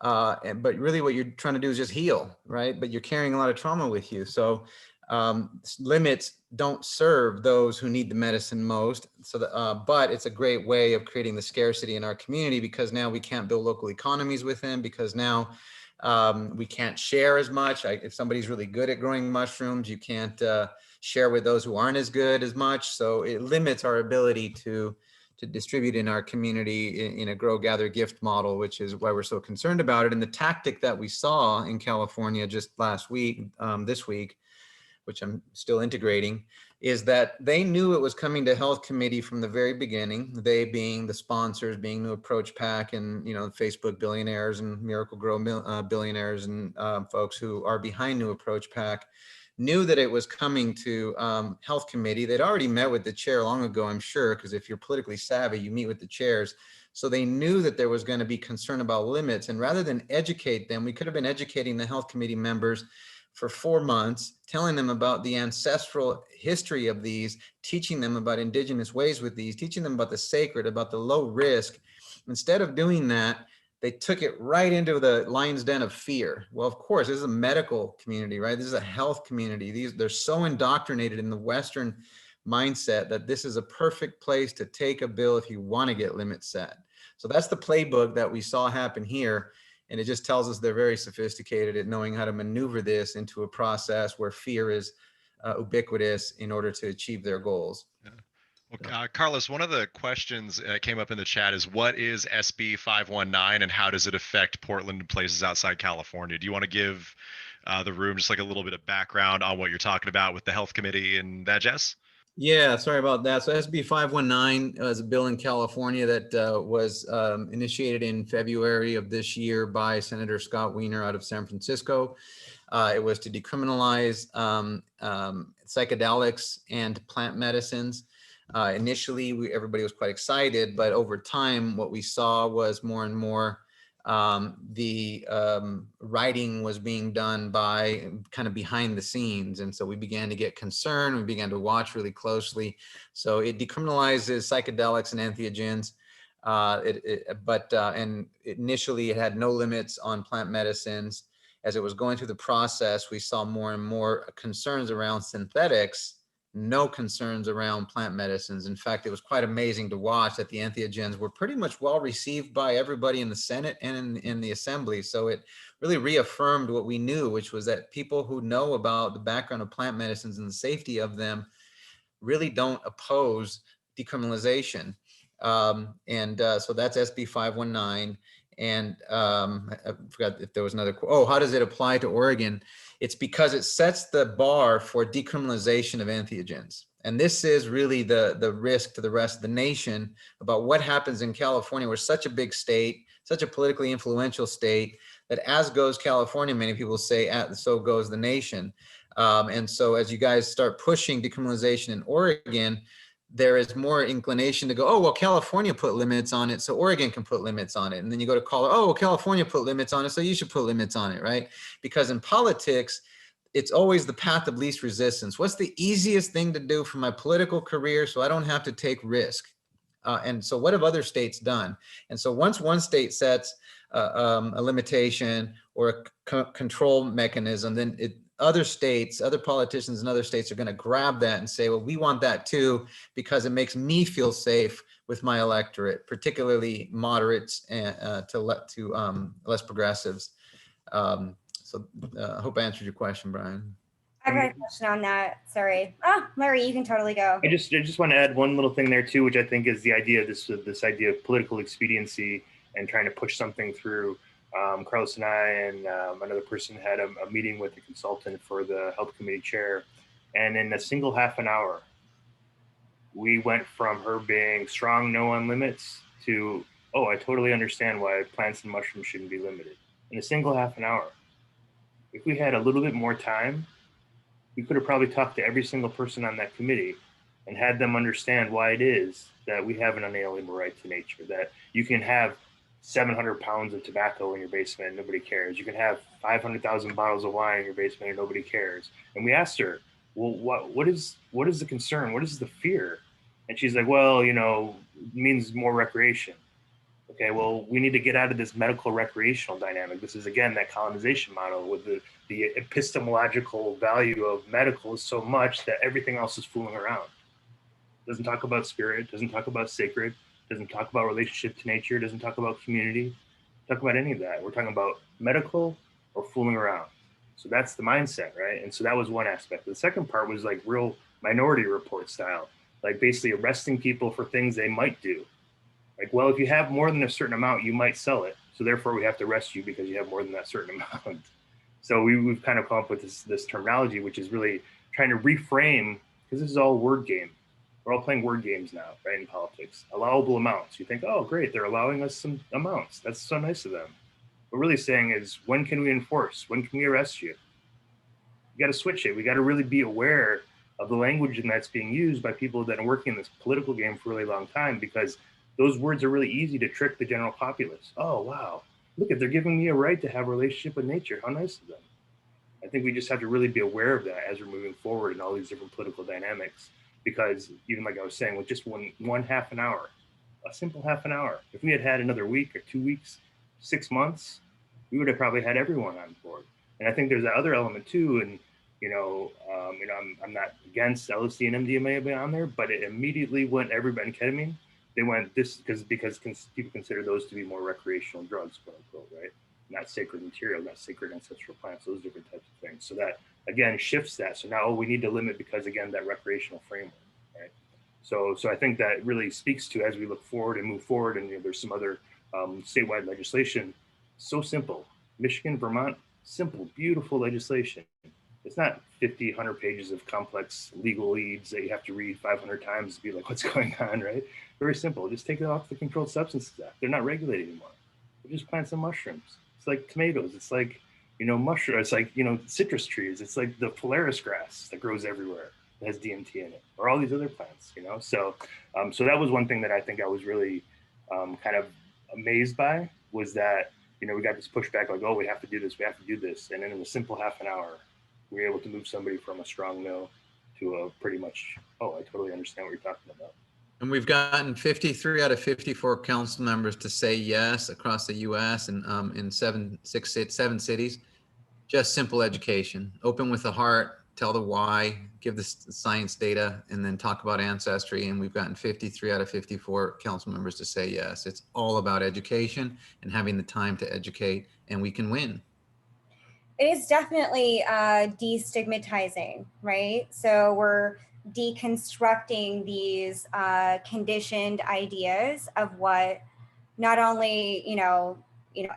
S4: But really what you're trying to do is just heal, right? But you're carrying a lot of trauma with you. So limits don't serve those who need the medicine most. So, but it's a great way of creating the scarcity in our community, because now we can't build local economies with them, because now we can't share as much. If somebody's really good at growing mushrooms, you can't share with those who aren't as good as much. So it limits our ability to distribute in our community in a grow, gather, gift model, which is why we're so concerned about it. And the tactic that we saw in California just last week, this week, which I'm still integrating, is that they knew it was coming to health committee from the very beginning. They being the sponsors, being New Approach PAC and, you know, Facebook billionaires and Miracle Grow billionaires and folks who are behind New Approach PAC, knew that it was coming to health committee. They'd already met with the chair long ago, I'm sure, because if you're politically savvy, you meet with the chairs. So they knew that there was going to be concern about limits. And rather than educate them, we could have been educating the health committee members for 4 months, telling them about the ancestral history of these, teaching them about indigenous ways with these, teaching them about the sacred, about the low risk. Instead of doing that, they took it right into the lion's den of fear. Well, of course, this is a medical community, right? This is a health community. They're so indoctrinated in the Western mindset that this is a perfect place to take a bill if you want to get limits set. So that's the playbook that we saw happen here. And it just tells us they're very sophisticated at knowing how to maneuver this into a process where fear is ubiquitous in order to achieve their goals.
S6: Yeah. Well, Carlos, one of the questions came up in the chat is what is SB 519 and how does it affect Portland and places outside California? Do you want to give the room just like a little bit of background on what you're talking about with the health committee and that, Jess?
S4: Yeah, sorry about that. So SB 519 is a bill in California that was initiated in February of this year by Senator Scott Wiener out of San Francisco. It was to decriminalize psychedelics and plant medicines. Initially, everybody was quite excited, but over time, what we saw was more and more the writing was being done by kind of behind the scenes. And so we began to get concerned. We began to watch really closely. So it decriminalizes psychedelics and entheogens. And initially it had no limits on plant medicines. As it was going through the process, we saw more and more concerns around synthetics, no concerns around plant medicines. In fact, it was quite amazing to watch that the entheogens were pretty much well received by everybody in the Senate and in the Assembly. So it really reaffirmed what we knew, which was that people who know about the background of plant medicines and the safety of them really don't oppose decriminalization. So that's SB 519. And I forgot if there was another, how does it apply to Oregon? It's because it sets the bar for decriminalization of entheogens. And this is really the risk to the rest of the nation about what happens in California. We're such a big state, such a politically influential state, that as goes California, many people say, so goes the nation. And so as you guys start pushing decriminalization in Oregon, there is more inclination to go, oh, well, California put limits on it, so Oregon can put limits on it. And then you go to Colorado, oh, well, California put limits on it, so you should put limits on it, right? Because in politics, it's always the path of least resistance. What's the easiest thing to do for my political career so I don't have to take risk? And so what have other states done? And so once one state sets a limitation or a control mechanism, then other states, other politicians in other states are going to grab that and say, well, we want that too, because it makes me feel safe with my electorate, particularly moderates and to less progressives. I hope I answered your question, Brian.
S1: I've got a question on that. Sorry. Larry, you can totally go.
S2: I just want to add one little thing there too, which I think is the idea of this idea of political expediency and trying to push something through. Carlos and I and another person had a meeting with the consultant for the health committee chair. And in a single half an hour, we went from her being strong no on limits to, oh, I totally understand why plants and mushrooms shouldn't be limited. In a single half an hour. If we had a little bit more time, we could have probably talked to every single person on that committee and had them understand why it is that we have an unalienable right to nature, that you can have 700 pounds of tobacco in your basement and nobody cares. You can have 500,000 bottles of wine in your basement and nobody cares. And we asked her, well, what is the concern? What is the fear? And she's like, well, it means more recreation. Okay, well, we need to get out of this medical recreational dynamic. This is, again, that colonization model with the epistemological value of medical is so much that everything else is fooling around. Doesn't talk about spirit, doesn't talk about sacred, doesn't talk about relationship to nature, doesn't talk about community, talk about any of that. We're talking about medical or fooling around. So that's the mindset, right? And so that was one aspect. The second part was like real Minority Report style, like basically arresting people for things they might do. Like, well, if you have more than a certain amount, you might sell it. So therefore we have to arrest you because you have more than that certain amount. So we've kind of come up with this terminology, which is really trying to reframe, because this is all word game. We're all playing word games now, right, in politics. Allowable amounts. You think, oh, great, they're allowing us some amounts. That's so nice of them. What we're really saying is, when can we enforce? When can we arrest you? You got to switch it. We got to really be aware of the language that's being used by people that are working in this political game for a really long time, because those words are really easy to trick the general populace. Oh, wow, look, they're giving me a right to have a relationship with nature. How nice of them. I think we just have to really be aware of that as we're moving forward in all these different political dynamics. Because even like I was saying, with just one half an hour, a simple half an hour, if we had another week or 2 weeks, 6 months, we would have probably had everyone on board. And I think there's that other element too. And I'm not against LSD and MDMA being on there, but it immediately went everybody ketamine. They went this because people consider those to be more recreational drugs, quote unquote, right? Not sacred material, not sacred ancestral plants, those different types of things. So that again shifts that. So now we need to limit because again that recreational framework, right? So I think that really speaks to, as we look forward and move forward, and there's some other statewide legislation, so simple. Michigan, Vermont, simple, beautiful legislation. It's not 50, 100 pages of complex legalese that you have to read 500 times to be like, what's going on, right? Very simple. Just take it off the Controlled Substances Act. They're not regulated anymore. We just plant some mushrooms. It's like tomatoes. It's like, mushroom. It's like, citrus trees. It's like the Polaris grass that grows everywhere that has DMT in it, or all these other plants, So that was one thing that I think I was really kind of amazed by, was that, we got this pushback like, oh, we have to do this. And then in a simple half an hour, we were able to move somebody from a strong no to a pretty much, oh, I totally understand what you're talking about.
S4: And we've gotten 53 out of 54 council members to say yes across the U.S. and in seven cities. Just simple education, open with the heart, tell the why, give the science data, and then talk about ancestry. And we've gotten 53 out of 54 council members to say yes. It's all about education and having the time to educate, and we can win.
S1: It is definitely destigmatizing, right? So we're deconstructing these conditioned ideas of what not only,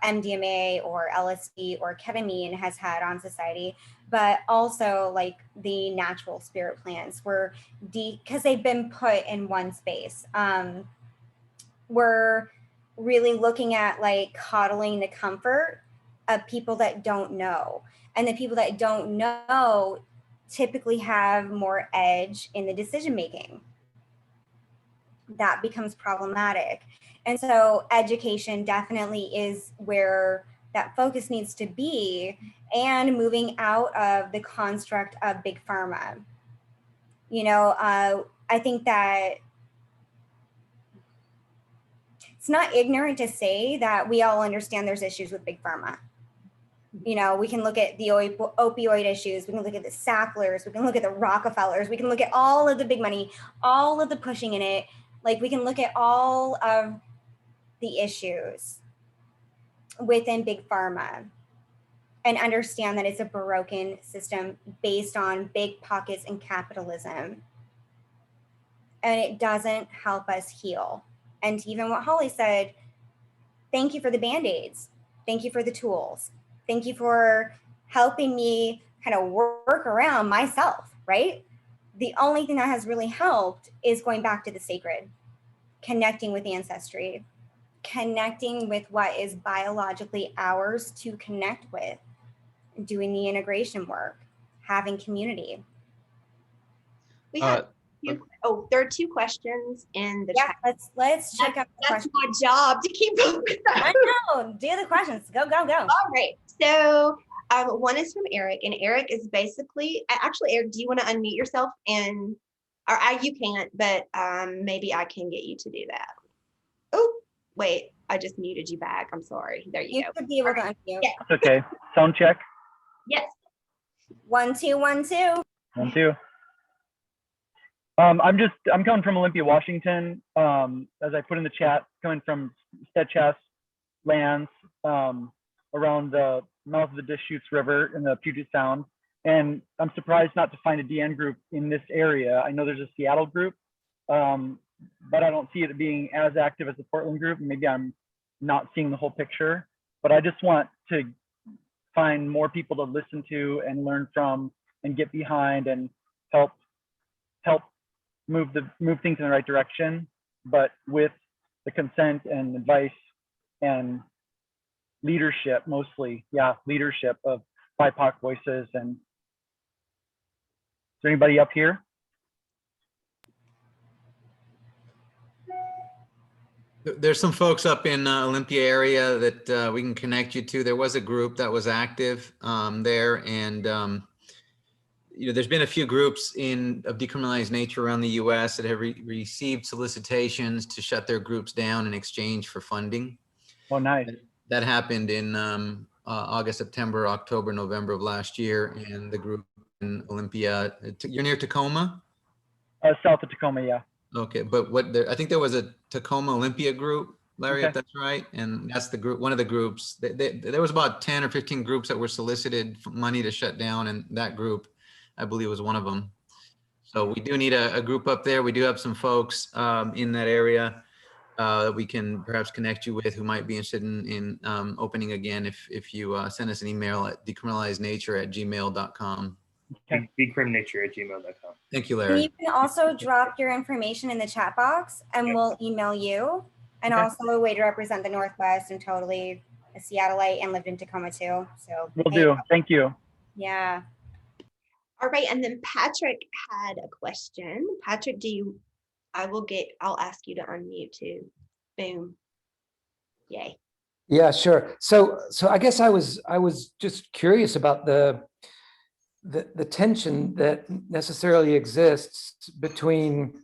S1: MDMA or LSD or ketamine has had on society, but also like the natural spirit plants. Because they've been put in one space. We're really looking at like coddling the comfort of people that don't know. And the people that don't know typically have more edge in the decision making. That becomes problematic. And so education definitely is where that focus needs to be, and moving out of the construct of big pharma. I think that it's not ignorant to say that we all understand there's issues with big pharma. We can look at the opioid issues, we can look at the Sacklers, we can look at the Rockefellers, we can look at all of the big money, all of the pushing in it. Like, we can look at all of the issues within big pharma and understand that it's a broken system based on big pockets and capitalism. And it doesn't help us heal. And even what Holly said, thank you for the Band-Aids. Thank you for the tools. Thank you for helping me kind of work around myself, right? The only thing that has really helped is going back to the sacred, connecting with ancestry, connecting with what is biologically ours to connect with, doing the integration work, having community.
S7: We have there are 2 questions in the chat.
S1: Let's check out the
S7: That's
S1: questions.
S7: my job to keep up with that.
S1: I know, do the questions, go.
S7: All right, so one is from Eric, and Eric is basically, actually, Eric, do you want to unmute yourself? And you can't, but maybe I can get you to do that. Oh, wait, I just muted you back. I'm sorry. There you go.
S1: You should be able to unmute.
S7: Yeah.
S8: Okay. Sound check.
S7: Yes.
S1: 1 2 1 2.
S8: 1 2. I'm coming from Olympia, Washington. As I put in the chat, coming from Steadchast lands around the mouth of the Deschutes River in the Puget Sound. And I'm surprised not to find a DN group in this area. I know there's a Seattle group, but I don't see it being as active as the Portland group. Maybe I'm not seeing the whole picture, but I just want to find more people to listen to and learn from and get behind and help move things in the right direction, but with the consent and advice and leadership, mostly, leadership of BIPOC voices. And is there anybody up here?
S4: There's some folks up in Olympia area that we can connect you to. There was a group that was active there, and there's been a few groups of decriminalized nature around the U.S. that have received solicitations to shut their groups down in exchange for funding.
S8: Oh, nice.
S4: That happened in August, September, October, November of last year, and the group in Olympia. You're near Tacoma?
S8: South of Tacoma, yeah.
S4: Okay, but I think there was a Tacoma Olympia group, Larry,
S8: Okay.
S4: if that's right, and that's the group. One of the groups. There was about 10 or 15 groups that were solicited for money to shut down, and that group, I believe, was one of them. So we do need a group up there. We do have some folks in that area that we can perhaps connect you with who might be interested in opening again if you send us an email at decriminalizenature@gmail.com.
S2: Decriminature@gmail.com.
S4: Thank you,
S1: And
S4: Larry.
S1: you can also drop your information in the chat box and we'll email you. And
S2: Okay.
S1: also a way to represent the Northwest and totally a Seattleite and lived in Tacoma too. So
S8: Will do. Thank you.
S1: yeah.
S7: All right, and then Patrick had a question. Patrick, I'll ask you to unmute too. Boom. Yay.
S9: Yeah, sure. So I guess I was just curious about the tension that necessarily exists between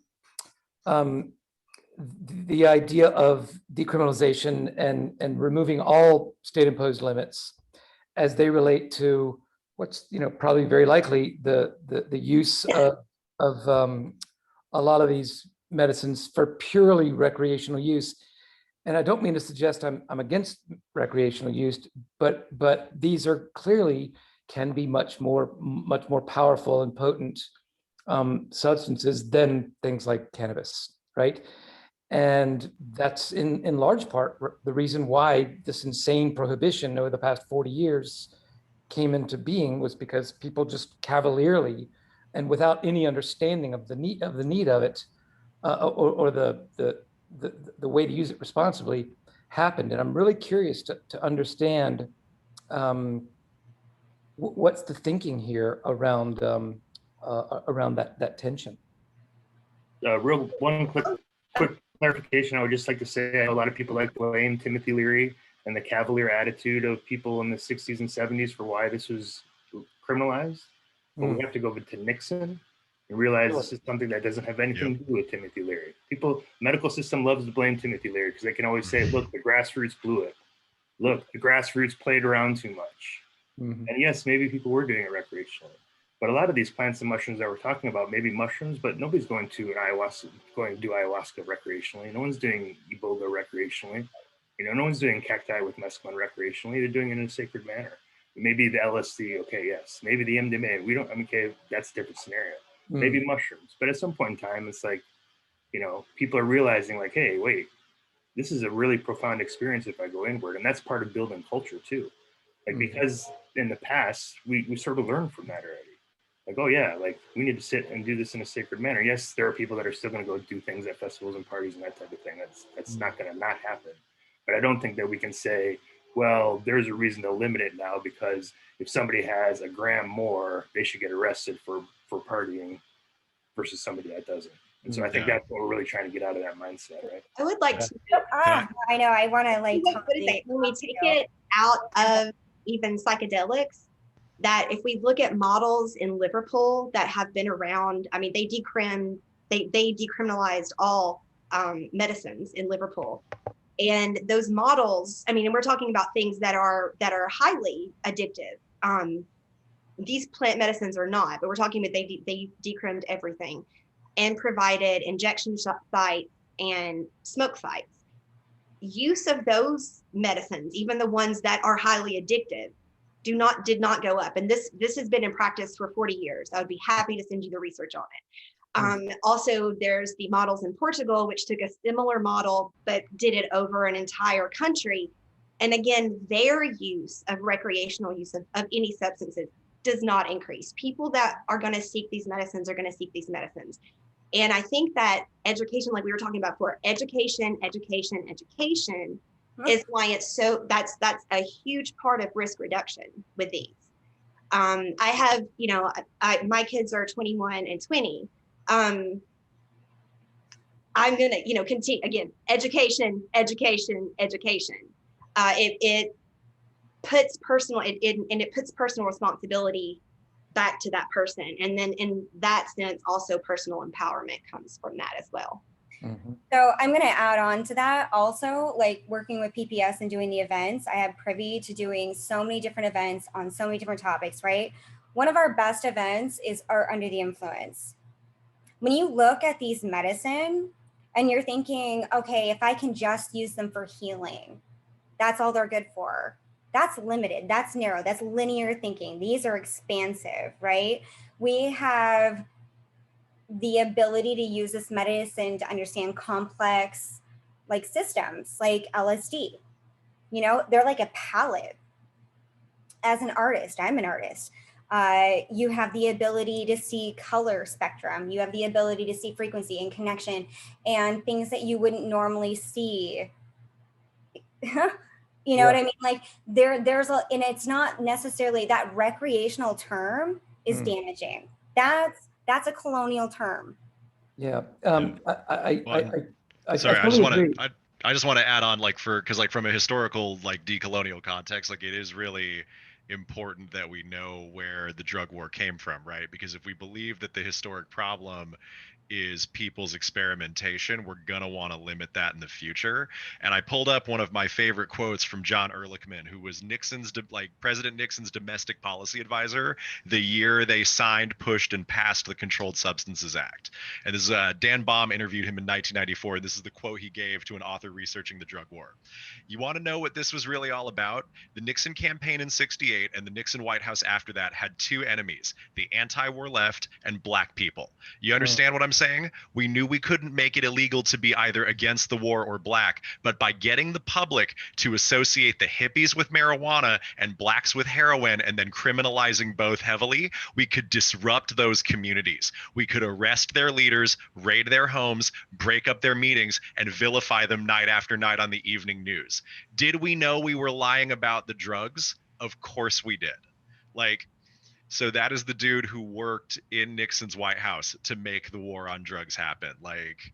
S9: the idea of decriminalization and removing all state-imposed limits as they relate to what's probably very likely the use of a lot of these medicines for purely recreational use. And I don't mean to suggest I'm against recreational use, but these are clearly can be much more powerful and potent substances than things like cannabis, right? And that's in large part the reason why this insane prohibition over the past 40 years came into being, was because people just cavalierly and without any understanding of the need of it or the way to use it responsibly happened. And I'm really curious to understand what's the thinking here around that tension.
S2: One quick clarification. I would just like to say, I know a lot of people like to blame Timothy Leary and the cavalier attitude of people in the 60s and 70s for why this was criminalized. But we have to go to Nixon and realize this is something that doesn't have anything to do with Timothy Leary. Medical system loves to blame Timothy Leary because they can always say, look, the grassroots blew it. Look, the grassroots played around too much. And yes, maybe people were doing it recreationally. But a lot of these plants and mushrooms that we're talking about, maybe mushrooms, but nobody's going to do ayahuasca recreationally. No one's doing iboga recreationally. No one's doing cacti with mescaline recreationally. They're doing it in a sacred manner. Maybe the LSD, okay, yes. Maybe the MDMA, okay, that's a different scenario. Maybe mushrooms. But at some point in time, it's like, people are realizing like, hey, wait, this is a really profound experience if I go inward. And that's part of building culture too. Like, because in the past, we sort of learned from that already. Like, oh yeah, like we need to sit and do this in a sacred manner. Yes, there are people that are still going to go do things at festivals and parties and that type of thing. That's not going to not happen. But I don't think that we can say, well, there's a reason to limit it now because if somebody has a gram more, they should get arrested for partying versus somebody that doesn't. And so I think that's what we're really trying to get out of that mindset, right?
S7: I would like to.
S1: I know. I want to like.
S7: What is it? When we take it out of even psychedelics, that if we look at models in Liverpool that have been around, I mean, they decriminalized all medicines in Liverpool. And those models, I mean, and we're talking about things that are highly addictive. These plant medicines are not, but we're talking about they decrimmed everything and provided injection sites and smoke sites. Use of those medicines, even the ones that are highly addictive, did not go up. And this has been in practice for 40 years. I would be happy to send you the research on it. Also, there's the models in Portugal, which took a similar model, but did it over an entire country. And again, their use of recreational use of any substances does not increase. People that are going to seek these medicines are going to seek these medicines. And I think that education, like we were talking about before, education is why it's so, that's a huge part of risk reduction with these. I have, my kids are 21 and 20. I'm going to, continue, again, education. It puts personal responsibility back to that person. And then in that sense, also personal empowerment comes from that as well.
S1: So I'm going to add on to that also, like working with PPS and doing the events. I have privy to doing so many different events on so many different topics, right? One of our best events is Art Under the Influence. When you look at these medicine and you're thinking, okay, if I can just use them for healing, that's all they're good for. That's limited, that's narrow, that's linear thinking. These are expansive, right? We have the ability to use this medicine to understand complex like systems like LSD. You know, they're like a palette. As an artist, I'm an artist. You have the ability to see color spectrum. You have the ability to see frequency and connection and things that you wouldn't normally see. You know what I mean? Like there's a, and it's not necessarily that recreational term is damaging. That's a colonial term.
S9: Yeah.
S6: Sorry,
S9: I
S6: I just want to add on, like, because like from a historical, like, decolonial context, like, it is really important that we know where the drug war came from, right? Because if we believe that the historic problem is people's experimentation, we're gonna want to limit that in the future. And I pulled up one of my favorite quotes from John Ehrlichman, who was President Nixon's domestic policy advisor the year they signed, pushed, and passed the Controlled Substances Act. And this is Dan Baum interviewed him in 1994. This is the quote he gave to an author researching the drug war. You want to know what this was really all about? The Nixon campaign in '68 and the Nixon White House after that had two enemies: the anti-war left and black people. You understand what I'm saying? We knew we couldn't make it illegal to be either against the war or black, but by getting the public to associate the hippies with marijuana and blacks with heroin and then criminalizing both heavily, we could disrupt those communities. We could arrest their leaders, raid their homes, break up their meetings, and vilify them night after night on the evening news. Did we know we were lying about the drugs? Of course we did. Like, so that is the dude who worked in Nixon's White House to make the war on drugs happen. Like,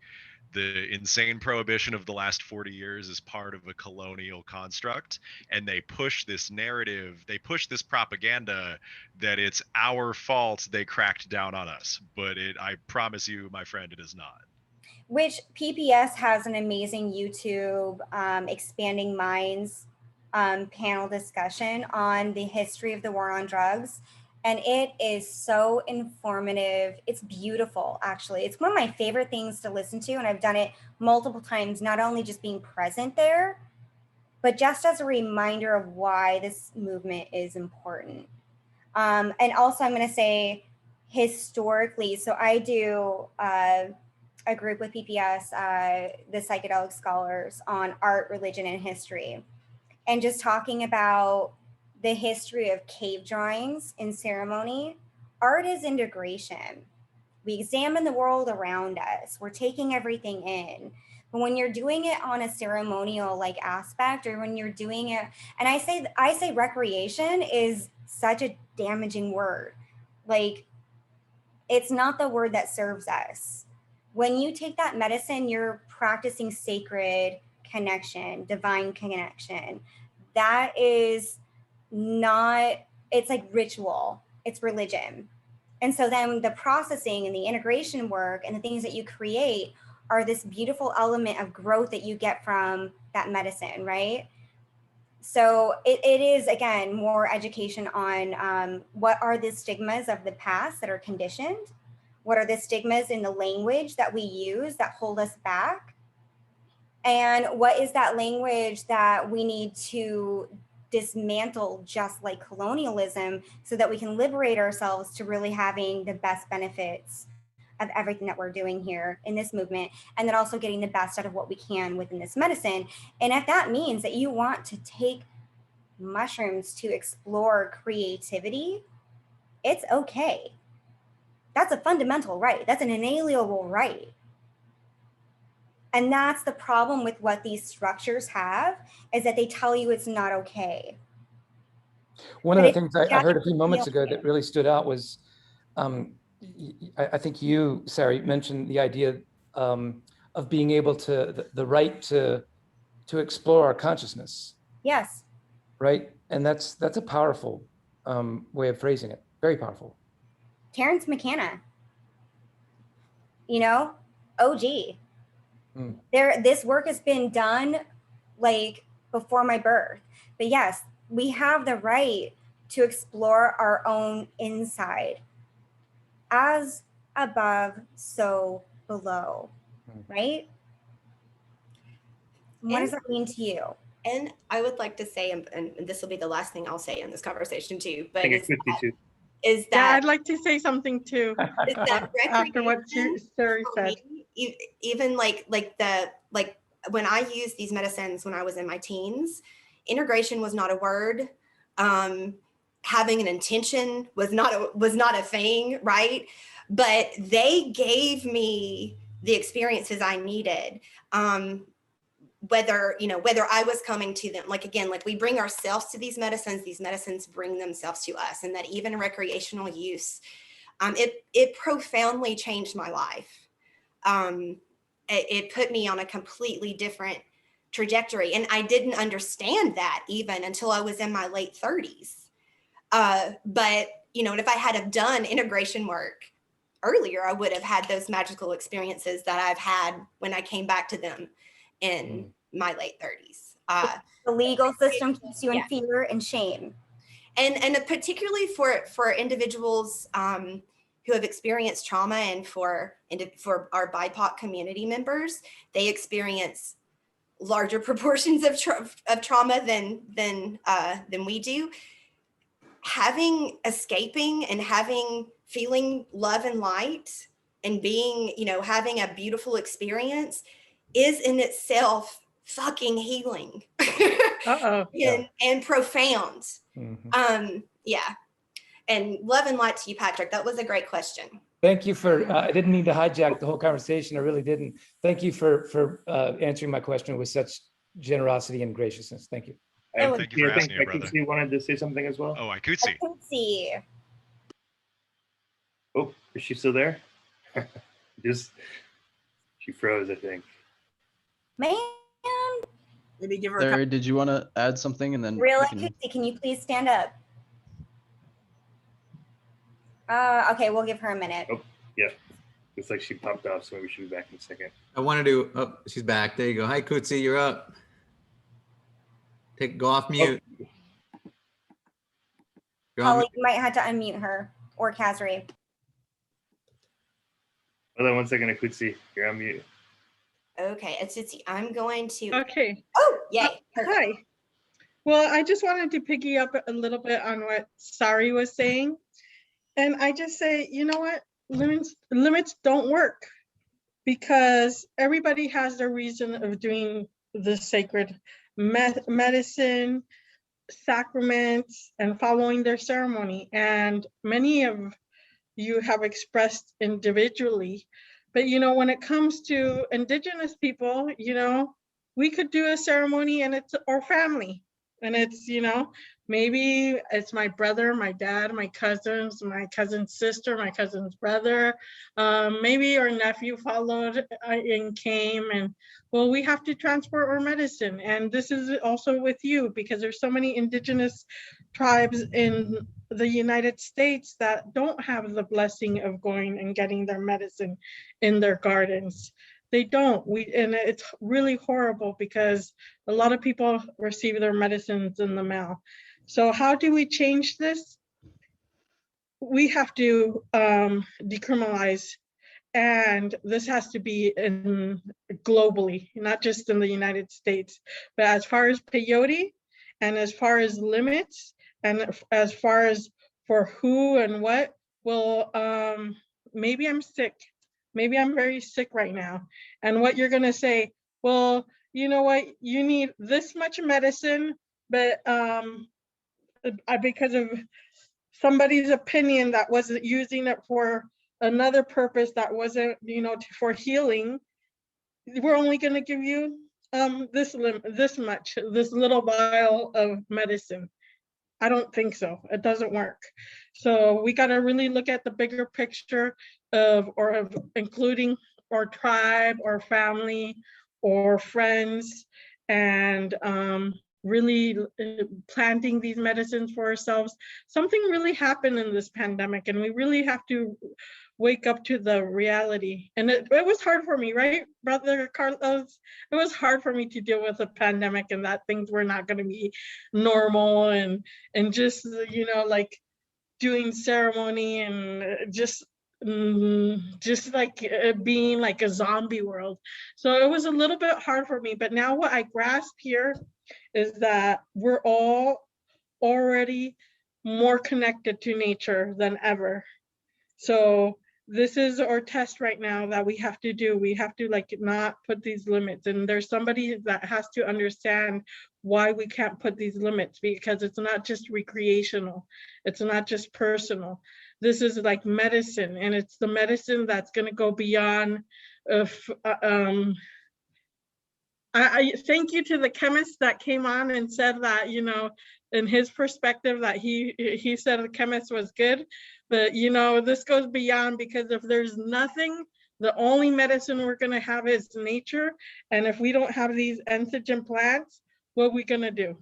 S6: the insane prohibition of the last 40 years is part of a colonial construct, and they push this narrative, they push this propaganda that it's our fault they cracked down on us. But I promise you, my friend, it is not.
S1: Which PPS has an amazing YouTube Expanding Minds panel discussion on the history of the war on drugs. And it is so informative. It's beautiful, actually. It's one of my favorite things to listen to. And I've done it multiple times, not only just being present there, but just as a reminder of why this movement is important. And also I'm gonna say historically, so I do a group with PPS, the Psychedelic Scholars, on art, religion, and history. And just talking about the history of cave drawings in ceremony. Art is integration. We examine the world around us. We're taking everything in. But when you're doing it on a ceremonial like aspect, or when you're doing it, and I say recreation is such a damaging word. Like, it's not the word that serves us. When you take that medicine, you're practicing sacred connection, divine connection. That is not, it's like ritual, it's religion. And so then the processing and the integration work and the things that you create are this beautiful element of growth that you get from that medicine, right? So it is, again, more education on what are the stigmas of the past that are conditioned? What are the stigmas in the language that we use that hold us back? And what is that language that we need to dismantle, just like colonialism, so that we can liberate ourselves to really having the best benefits of everything that we're doing here in this movement, and then also getting the best out of what we can within this medicine. And if that means that you want to take mushrooms to explore creativity, it's okay. That's a fundamental right. That's an inalienable right. And that's the problem with what these structures have, is that they tell you it's not okay.
S9: One of the things I heard a few moments ago that really stood out was, I think you, Sarie, mentioned the idea of being able to, the right to explore our consciousness.
S1: Yes.
S9: Right? And that's a powerful way of phrasing it. Very powerful.
S1: Terrence McKenna, you know, OG. This work has been done like before my birth. But yes, we have the right to explore our own inside. As above, so below, right? What does that mean to you?
S7: And I would like to say, and this will be the last thing I'll say in this conversation too, but
S2: I think it's 52.
S7: is
S3: Yeah,
S7: that
S3: I'd like to say something too.
S7: is that
S3: After what
S7: recreation
S3: Sarie
S7: for
S3: said.
S7: me, even like when I used these medicines when I was in my teens, integration was not a word. Having an intention was not a thing, right? But they gave me the experiences I needed. Whether I was coming to them, like, again, like we bring ourselves to these medicines bring themselves to us, and that even recreational use, it profoundly changed my life. It put me on a completely different trajectory, and I didn't understand that even until I was in my late 30s. But if I had have done integration work earlier, I would have had those magical experiences that I've had when I came back to them in my late 30s.
S1: The legal system keeps you in fear and shame.
S7: And particularly for individuals who have experienced trauma, and for our BIPOC community members, they experience larger proportions of trauma than we do. Escaping and feeling love and light and being, having a beautiful experience is in itself fucking healing. and profound. Yeah. And love and light to you, Patrick. That was a great question.
S9: Thank you for, I didn't mean to hijack the whole conversation. I really didn't. Thank you for answering my question with such generosity and graciousness. Thank you.
S6: Thank you for asking, brother.
S2: Aikutzi wanted to say something as well.
S6: Oh, Aikutzi.
S1: Aikutzi.
S2: Oh, is she still there? She froze, I think.
S1: Man.
S3: Maybe give her
S5: Sarie, did you want to add something and then?
S1: Real Aikutzi, can you please stand up? Okay, we'll give her a minute.
S2: Oh, yeah. Looks like she popped off, so maybe she'll be back in a second.
S4: I want to do, oh, she's back. There you go. Hi, Kutzi, you're up. Go off mute.
S1: Holly, you might have to unmute her, or Kazzrie.
S2: Hold on 1 second, Aikutzi. You're on mute.
S7: Okay, Aikutzi, I'm going to.
S3: Okay.
S7: Oh, yay.
S3: Hi. Well, I just wanted to piggy up a little bit on what Sarie was saying. And I just say, you know what? Limits don't work, because everybody has their reason of doing the sacred medicine, sacraments, and following their ceremony. And many of you have expressed individually, but when it comes to Indigenous people, we could do a ceremony and it's our family. And it's, maybe it's my brother, my dad, my cousin's sister, my cousin's brother. Maybe our nephew followed and came, and well, we have to transport our medicine. And this is also with you, because there's so many Indigenous tribes in the United States that don't have the blessing of going and getting their medicine in their gardens. They don't. And it's really horrible, because a lot of people receive their medicines in the mail. So how do we change this? We have to decriminalize, and this has to be globally, not just in the United States. But as far as peyote, and as far as limits, and as far as for who and what, well, maybe I'm sick. Maybe I'm very sick right now. And what you're gonna say, well, you know what, you need this much medicine, but because of somebody's opinion that wasn't using it for another purpose that wasn't, for healing, we're only gonna give you this little vial of medicine. I don't think so. It doesn't work. So we got to really look at the bigger picture of including our tribe, or family, or friends, and really planting these medicines for ourselves. Something really happened in this pandemic, and we really have to wake up to the reality. And it was hard for me, right, Brother Carlos? It was hard for me to deal with a pandemic, and that things were not going to be normal, and just, like doing ceremony, and just like being like a zombie world. So it was a little bit hard for me. But now what I grasp here is that we're all already more connected to nature than ever. So this is our test right now that we have to do. We have to like not put these limits, and there's somebody that has to understand why we can't put these limits, because it's not just recreational, it's not just personal. This is like medicine, and it's the medicine that's going to go beyond I thank you to the chemist that came on and said that, you know, in his perspective that he said the chemist was good, but you know, this goes beyond, because if there's nothing, the only medicine we're going to have is nature. And if we don't have these entheogen plants, what are we going to do?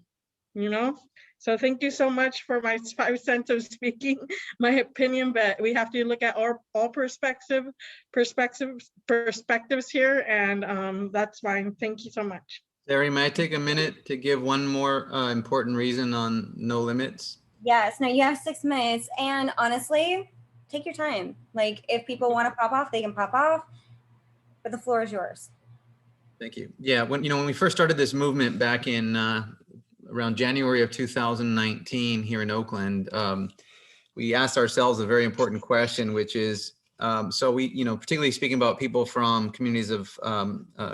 S3: You know? So thank you so much for my 5 cents of speaking my opinion, but we have to look at all perspectives here, and that's fine. Thank you so much.
S4: Sarie, may I take a minute to give one more important reason on no limits?
S1: Yes, no, you have 6 minutes, and honestly, take your time. Like, if people want to pop off, they can pop off, but the floor is yours.
S4: Thank you. Yeah, when we first started this movement back in around January of 2019 here in Oakland, we asked ourselves a very important question, which is, so we, particularly speaking about people from communities of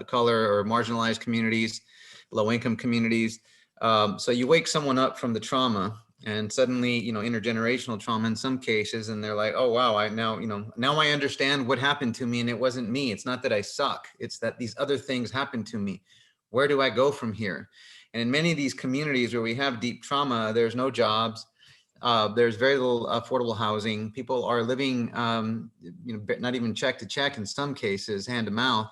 S4: color or marginalized communities, low-income communities. So you wake someone up from the trauma, and suddenly, intergenerational trauma in some cases, and they're like, oh, wow, now I understand what happened to me, and it wasn't me. It's not that I suck. It's that these other things happened to me. Where do I go from here? And in many of these communities where we have deep trauma, there's no jobs. There's very little affordable housing. People are living, not even check to check in some cases, hand to mouth,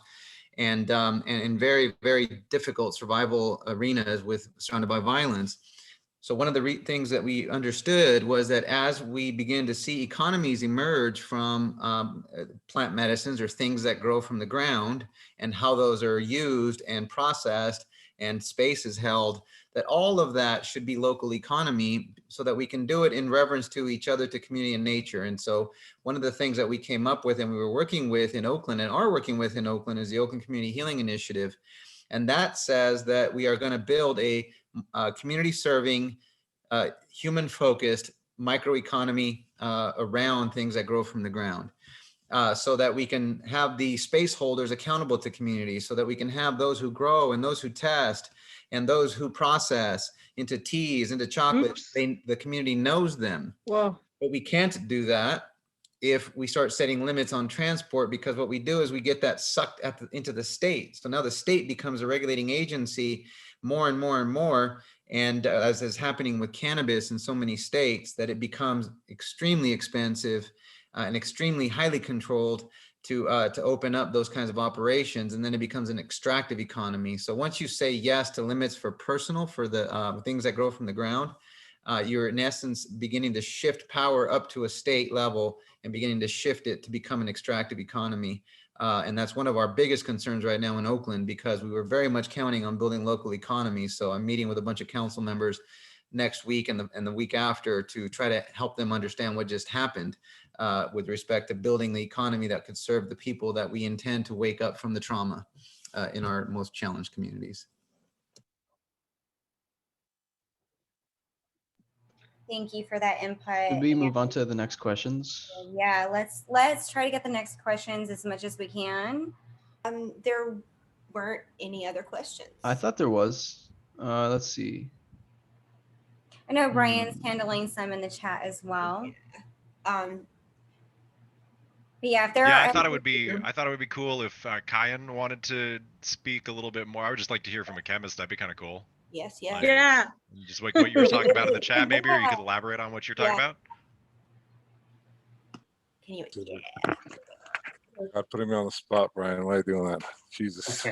S4: and in very, very difficult survival arenas surrounded by violence. So one of the things that we understood was that as we begin to see economies emerge from plant medicines or things that grow from the ground, and how those are used and processed and space is held, that all of that should be local economy, so that we can do it in reverence to each other, to community and nature. And so one of the things that we came up with and we were working with in Oakland and are working with in Oakland is the Oakland Community Healing Initiative. And that says that we are going to build a community serving, human focused microeconomy around things that grow from the ground. So that we can have the space holders accountable to communities, so that we can have those who grow and those who test and those who process into teas, into chocolates. The community knows them.
S3: Wow.
S4: But we can't do that if we start setting limits on transport, because what we do is we get that sucked into the state. So now the state becomes a regulating agency more and more and more. And as is happening with cannabis in so many states, that it becomes extremely expensive and extremely highly controlled to open up those kinds of operations, and then it becomes an extractive economy. So once you say yes to limits for the things that grow from the ground, you're in essence beginning to shift power up to a state level and beginning to shift it to become an extractive economy. And that's one of our biggest concerns right now in Oakland, because we were very much counting on building local economies. So I'm meeting with a bunch of council members next week and the week after to try to help them understand what just happened with respect to building the economy that could serve the people that we intend to wake up from the trauma in our most challenged communities.
S1: Thank you for that input.
S5: Should we move on to the next questions?
S1: Yeah, let's try to get the next questions as much as we can.
S7: There weren't any other questions.
S5: I thought there was. Let's see.
S1: I know Bryan's handling some in the chat as well. But yeah, if there are,
S6: I thought it would be cool if Kyan wanted to speak a little bit more. I would just like to hear from a chemist. That'd be kind of cool.
S7: Yes.
S6: Like,
S3: Yeah.
S6: Just like what you were talking about in the chat, maybe, or you could elaborate on what you're talking about.
S7: Can you?
S10: God, putting me on the spot, Bryan. Why are you doing that? Jesus.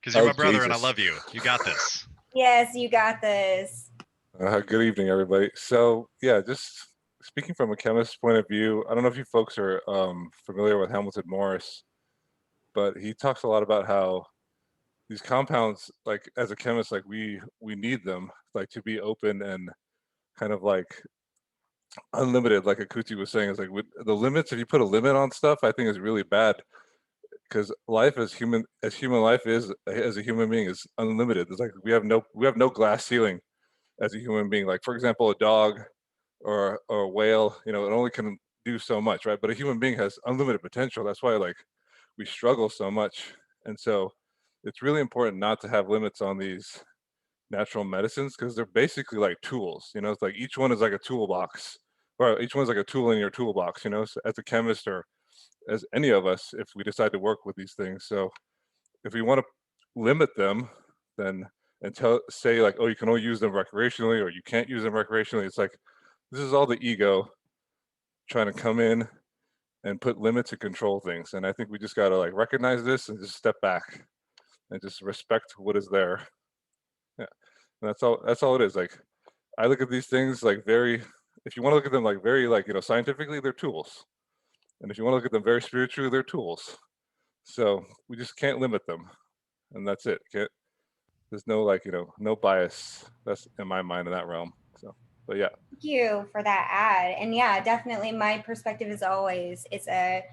S6: Because you're my brother
S10: Jesus.
S6: and I love you. You got this.
S1: Yes, you got this.
S10: Good evening, everybody. So yeah, just speaking from a chemist's point of view, I don't know if you folks are familiar with Hamilton Morris, but he talks a lot about how these compounds, like as a chemist, like we need them, like to be open and kind of like unlimited, like Aikutzi was saying. Is like with the limits, if you put a limit on stuff, I think is really bad, because life as human life is, as a human being, is unlimited. It's like we have no glass ceiling as a human being. Like, for example, a dog or a whale, you know, it only can do so much, right? But a human being has unlimited potential. That's why like we struggle so much. And so it's really important not to have limits on these natural medicines because they're basically like tools, you know, it's like each one is like a toolbox, or each one's like a tool in your toolbox, you know, so as a chemist or as any of us, if we decide to work with these things. So if we want to limit them, then and say like, oh, you can only use them recreationally or you can't use them recreationally, it's like this is all the ego trying to come in and put limits and control things. And I think we just got to like recognize this and just step back and just respect what is there. Yeah, and that's all it is. Like I look at these things like very, if you want to look at them like very like, you know, scientifically, they're tools, and if you want to look at them very spiritually, they're tools. So we just can't limit them, and that's it. There's no like, you know, no bias. That's in my mind in that realm. So, but yeah.
S1: Thank you for that ad. And yeah, definitely my perspective is always, it's a,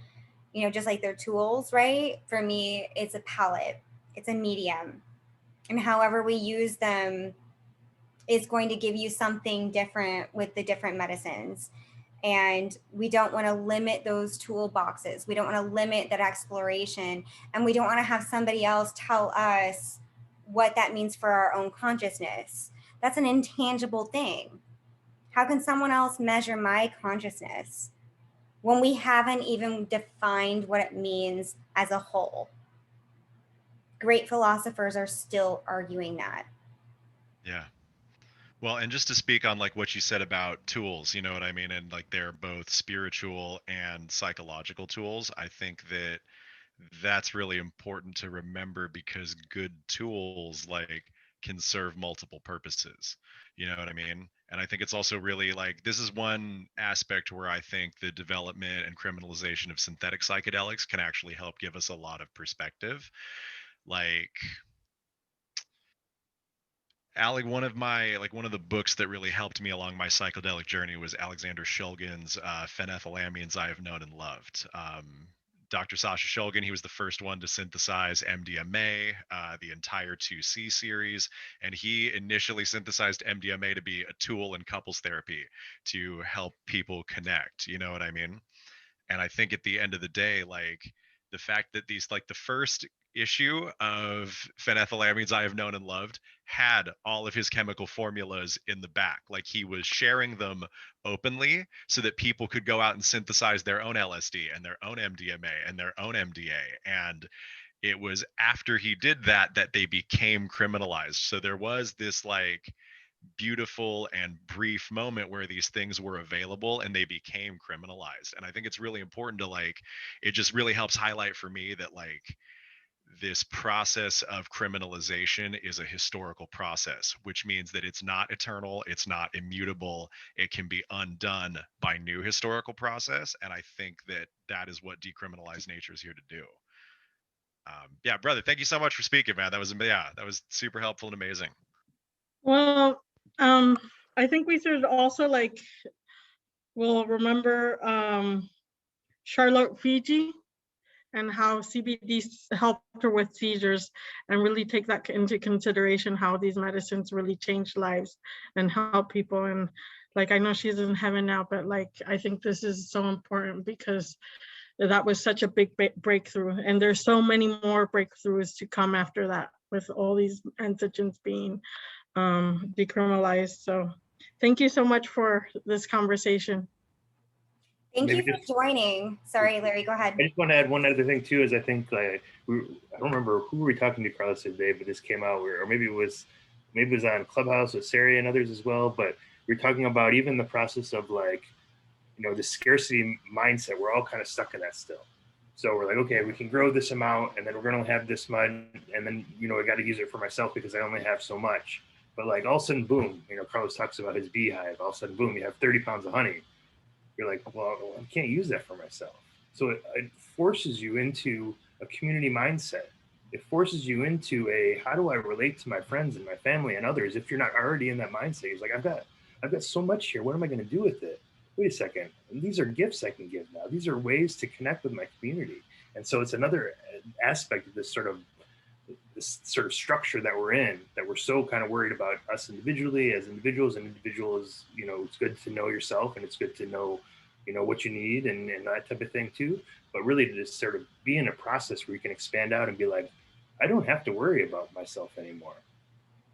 S1: you know, just like they're tools, right? For me, it's a palette, it's a medium. And however we use them is going to give you something different with the different medicines. And we don't want to limit those toolboxes. We don't want to limit that exploration. And we don't want to have somebody else tell us what that means for our own consciousness. That's an intangible thing. How can someone else measure my consciousness when we haven't even defined what it means as a whole? Great philosophers are still arguing that.
S6: Yeah. Well, and just to speak on like what you said about tools, you know what I mean? And like they're both spiritual and psychological tools. I think that that's really important to remember because good tools like can serve multiple purposes. You know what I mean? And I think it's also really like this is one aspect where I think the development and criminalization of synthetic psychedelics can actually help give us a lot of perspective. Like Ali, one of the books that really helped me along my psychedelic journey was Alexander Shulgin's Phenethylamines I Have Known and Loved. Dr. Sasha Shulgin, he was the first one to synthesize MDMA, the entire 2C series, and he initially synthesized MDMA to be a tool in couples therapy to help people connect. You know what I mean? And I think at the end of the day, like the fact that these, like the first issue of Phenethylamines I Have Known and Loved had all of his chemical formulas in the back. Like he was sharing them openly so that people could go out and synthesize their own LSD and their own MDMA and their own MDA. And it was after he did that that they became criminalized. So there was this like beautiful and brief moment where these things were available and they became criminalized. And I think it's really important to like, it just really helps highlight for me that like this process of criminalization is a historical process, which means that it's not eternal, it's not immutable, it can be undone by new historical process. And I think that that is what Decriminalize Nature is here to do. Yeah, brother, thank you so much for speaking, man. That was super helpful and amazing.
S3: Well, I think we should also like, we'll remember Charlotte Fiji and how CBD helped her with seizures, and really take that into consideration, how these medicines really change lives and help people. And like, I know she's in heaven now, but like, I think this is so important because that was such a big breakthrough. And there's so many more breakthroughs to come after that with all these antigens being decriminalized. So thank you so much for this conversation.
S1: Thank you for joining. Sorry, Larry, go ahead.
S2: I just want to add one other thing too, is I think I don't remember who were we talking to, Carlos, today, but this came out, or maybe it was on Clubhouse with Sarie and others as well, but we're talking about even the process of like, you know, the scarcity mindset. We're all kind of stuck in that still. So we're like, okay, we can grow this amount and then we're going to have this much. And then, you know, I got to use it for myself because I only have so much. But like all of a sudden, boom, you know, Carlos talks about his beehive. All of a sudden, boom, you have 30 pounds of honey. You're like, well, I can't use that for myself. So it forces you into a community mindset. It forces you into a, how do I relate to my friends and my family and others? If you're not already in that mindset, it's like, I've got so much here. What am I going to do with it? Wait a second. And these are gifts I can give now. These are ways to connect with my community. And so it's another aspect of this sort of this sort of structure that we're in, that we're so kind of worried about us individually as individuals, and individuals, you know, it's good to know yourself and it's good to know, you know, what you need and that type of thing too. But really to just sort of be in a process where you can expand out and be like, I don't have to worry about myself anymore.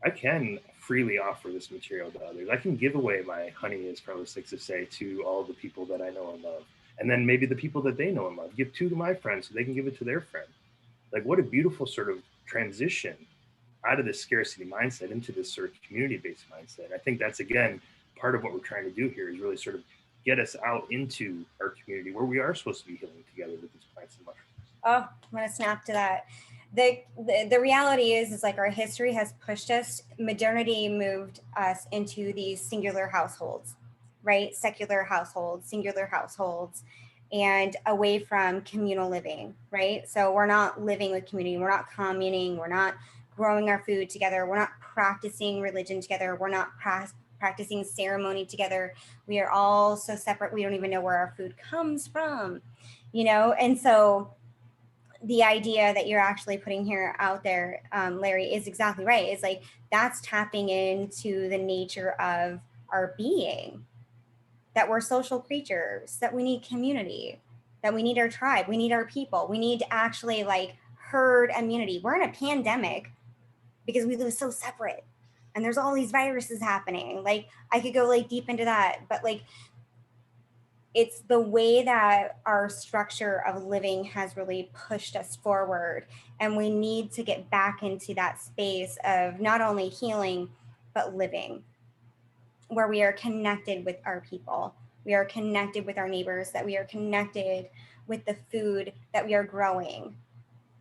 S2: I can freely offer this material to others. I can give away my honey, as Carlos likes to say, to all the people that I know and love. And then maybe the people that they know and love, give 2 to my friends so they can give it to their friend. Like, what a beautiful sort of transition out of this scarcity mindset into this sort of community-based mindset. I think that's, again, part of what we're trying to do here, is really sort of get us out into our community where we are supposed to be healing together with these plants and mushrooms.
S1: Oh, I'm gonna snap to that. The reality is like our history has pushed us, modernity moved us into these singular households, right? Secular households, singular households, and away from communal living, right? So we're not living with community, we're not communing, we're not growing our food together, we're not practicing religion together, we're not practicing ceremony together. We are all so separate, we don't even know where our food comes from, you know? And so the idea that you're actually putting here out there, Larry, is exactly right. It's like, that's tapping into the nature of our being, that we're social creatures, that we need community, that we need our tribe, we need our people, we need to actually like herd immunity. We're in a pandemic because we live so separate and there's all these viruses happening. Like, I could go like deep into that, but like, it's the way that our structure of living has really pushed us forward. And we need to get back into that space of not only healing, but living, where we are connected with our people. We are connected with our neighbors, that we are connected with the food that we are growing,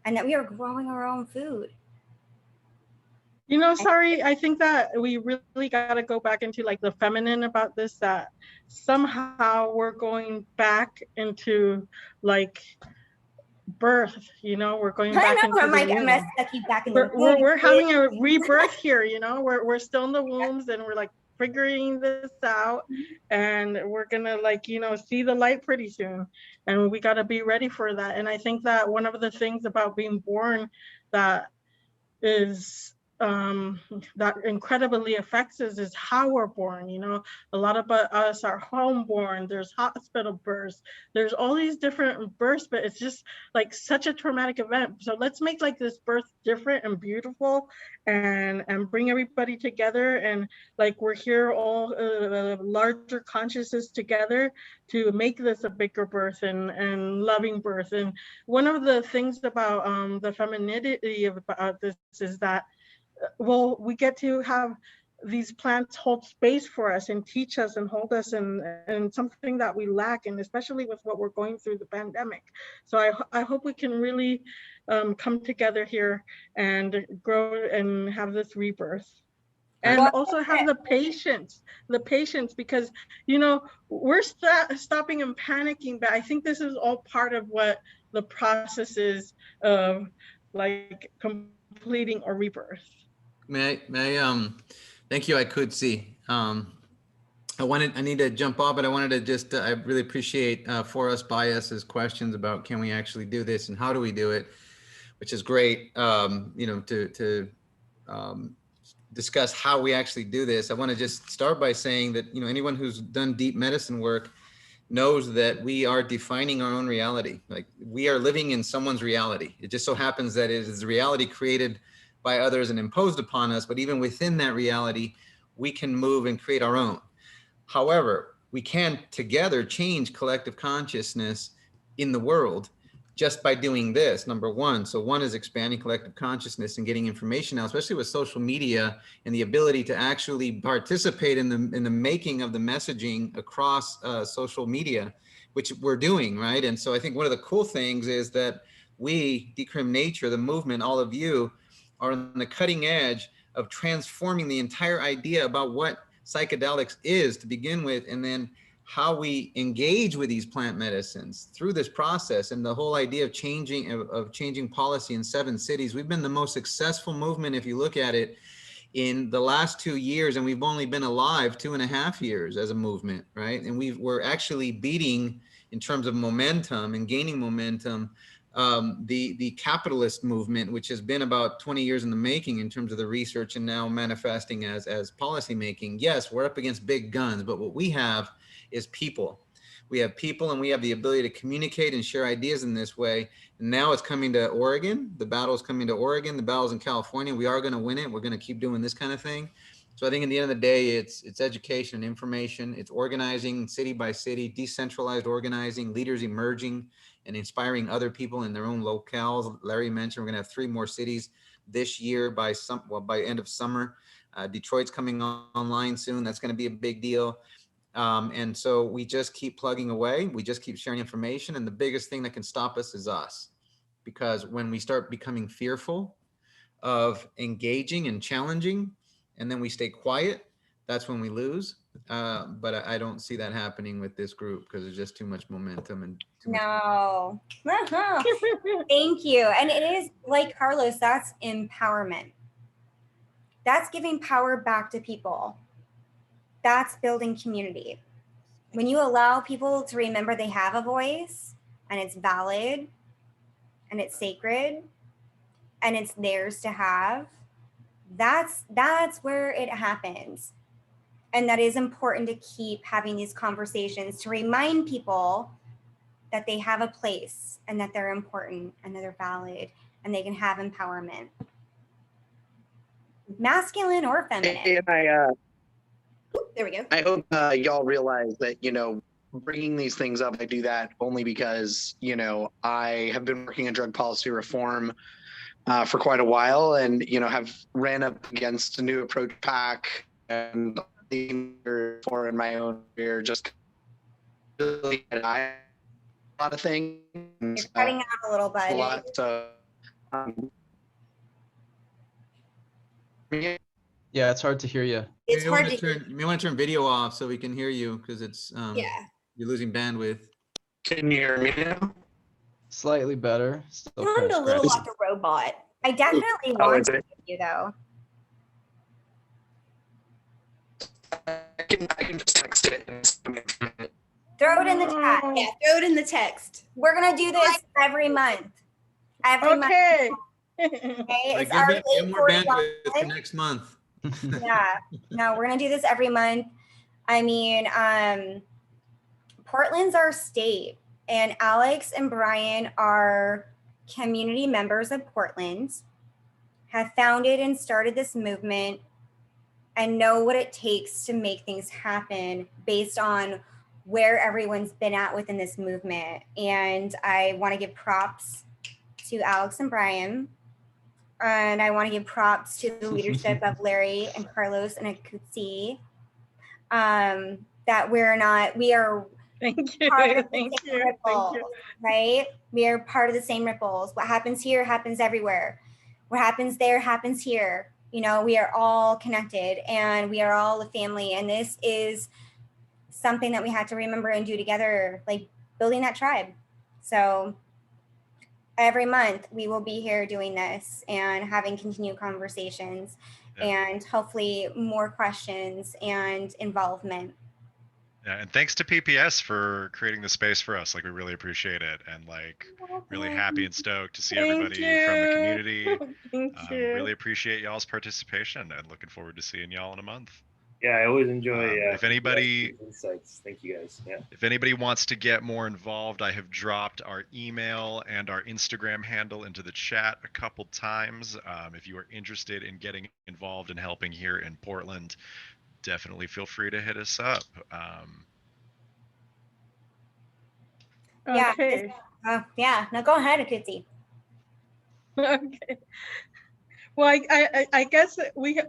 S1: and that we are growing our own food.
S3: You know, Sarie, I think that we really got to go back into like the feminine about this, that somehow we're going back into like birth, you know, we're going back into the womb.
S1: I'm gonna suck you back in the
S3: womb. We're having a rebirth here, you know, we're still in the wombs and we're like figuring this out, and we're gonna like, you know, see the light pretty soon, and we got to be ready for that. And I think that one of the things about being born that is that incredibly affects us is how we're born. You know, a lot of us are homeborn, there's hospital births, there's all these different births, but it's just like such a traumatic event. So let's make like this birth different and beautiful, and bring everybody together, and like we're here all larger consciousness together to make this a bigger birth and loving birth. And one of the things about the femininity about this is that, well, we get to have these plants hold space for us and teach us and hold us and something that we lack, and especially with what we're going through the pandemic. So I hope we can really come together here and grow and have this rebirth. And also have the patience, because, you know, we're stopping and panicking, but I think this is all part of what the process is of like completing a rebirth.
S4: May I thank you, Aikutzi. I need to jump off, but I wanted to just, I really appreciate for us, by us's questions about can we actually do this and how do we do it, which is great, you know, to discuss how we actually do this. I want to just start by saying that, you know, anyone who's done deep medicine work knows that we are defining our own reality. Like, we are living in someone's reality. It just so happens that it is a reality created by others and imposed upon us, but even within that reality, we can move and create our own. However, we can together change collective consciousness in the world just by doing this, number one. So one is expanding collective consciousness and getting information out, especially with social media and the ability to actually participate in the making of the messaging across social media, which we're doing, right? And so I think one of the cool things is that we, Decrim Nature, the movement, all of you, are on the cutting edge of transforming the entire idea about what psychedelics is to begin with, and then how we engage with these plant medicines through this process. And the whole idea of changing policy in 7 cities. We've been the most successful movement, if you look at it, in the last 2 years, and we've only been alive 2.5 years as a movement, right? And we're actually beating, in terms of momentum and gaining momentum, the capitalist movement, which has been about 20 years in the making in terms of the research and now manifesting as policy making. Yes, we're up against big guns, but what we have is people. We have people and we have the ability to communicate and share ideas in this way. And now it's coming to Oregon. The battle is coming to Oregon. The battle's in California. We are going to win it. We're going to keep doing this kind of thing. So I think at the end of the day, it's education and information. It's organizing city by city, decentralized organizing, leaders emerging and inspiring other people in their own locales. Larry mentioned we're going to have 3 more cities this year by end of summer. Detroit's coming online soon. That's going to be a big deal. And so we just keep plugging away. We just keep sharing information. And the biggest thing that can stop us is us. Because when we start becoming fearful of engaging and challenging, and then we stay quiet, that's when we lose. But I don't see that happening with this group because there's just too much momentum and
S1: No. Thank you. And it is like Carlos, that's empowerment. That's giving power back to people. That's building community. When you allow people to remember they have a voice and it's valid and it's sacred and it's theirs to have, that's where it happens. And that is important to keep having these conversations to remind people that they have a place and that they're important and that they're valid and they can have empowerment. Masculine or feminine.
S11: And
S1: there we go.
S11: I hope y'all realize that, you know, bringing these things up, I do that only because, you know, I have been working in drug policy reform for quite a while and, you know, have ran up against a new approach pack and for in my own career, just really a lot of things.
S1: You're cutting out a little bit.
S11: A lot, so,
S5: Yeah, it's hard to hear you.
S1: It's hard to
S4: hear. You may want to turn video off so we can hear you because it's
S1: yeah.
S4: You're losing bandwidth.
S11: Can you hear me now?
S5: Slightly better. Still
S1: You sound a little like a robot. I definitely want to hear you though.
S11: I can just text it.
S1: Throw it in the chat.
S7: Yeah, throw it in the text.
S1: We're gonna do this every month. Every month.
S3: Okay.
S1: Okay,
S4: Like,
S1: it's already
S4: give more bandwidth for
S1: 8:41.
S4: next month.
S1: Yeah, no, we're gonna do this every month. I mean, Portland's our state, and Alex and Bryan are community members of Portland, have founded and started this movement, and know what it takes to make things happen based on where everyone's been at within this movement. And I want to give props to Alex and Bryan. And I want to give props to the leadership of Larry and Carlos and Aikutzi. That we are
S3: Thank you.
S1: part of the
S3: Thank
S1: same
S3: you.
S1: ripples,
S3: Thank you.
S1: right? We are part of the same ripples. What happens here happens everywhere. What happens there happens here. You know, we are all connected and we are all a family. And this is something that we had to remember and do together, like building that tribe. So every month we will be here doing this and having continued conversations and hopefully more questions and involvement.
S6: Yeah, and thanks to PPS for creating the space for us. Like, we really appreciate it, and like, really happy and stoked to see everybody from the community.
S3: Thank you.
S6: Really appreciate y'all's participation, and looking forward to seeing y'all in a month.
S2: Yeah, I always enjoy.
S6: If anybody
S2: insights, thank you guys. Yeah.
S6: If anybody wants to get more involved, I have dropped our email and our Instagram handle into the chat a couple times. If you are interested in getting involved and helping here in Portland, definitely feel free to hit us up.
S3: Okay.
S1: Yeah, now go ahead, Aikutzi.
S3: Okay. Well, I guess that we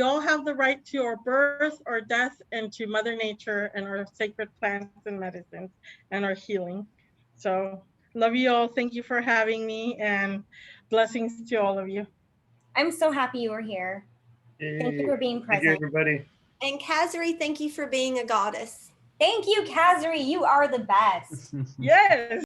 S3: all have the right to our birth, our death, and to Mother Nature and our sacred plants and medicines and our healing. So love you all. Thank you for having me, and blessings to all of you.
S1: I'm so happy you were here. Thank you for being present.
S2: Thank you, everybody.
S7: And Kazzrie, thank you for being a goddess.
S1: Thank you, Kazzrie. You are the best.
S3: Yes.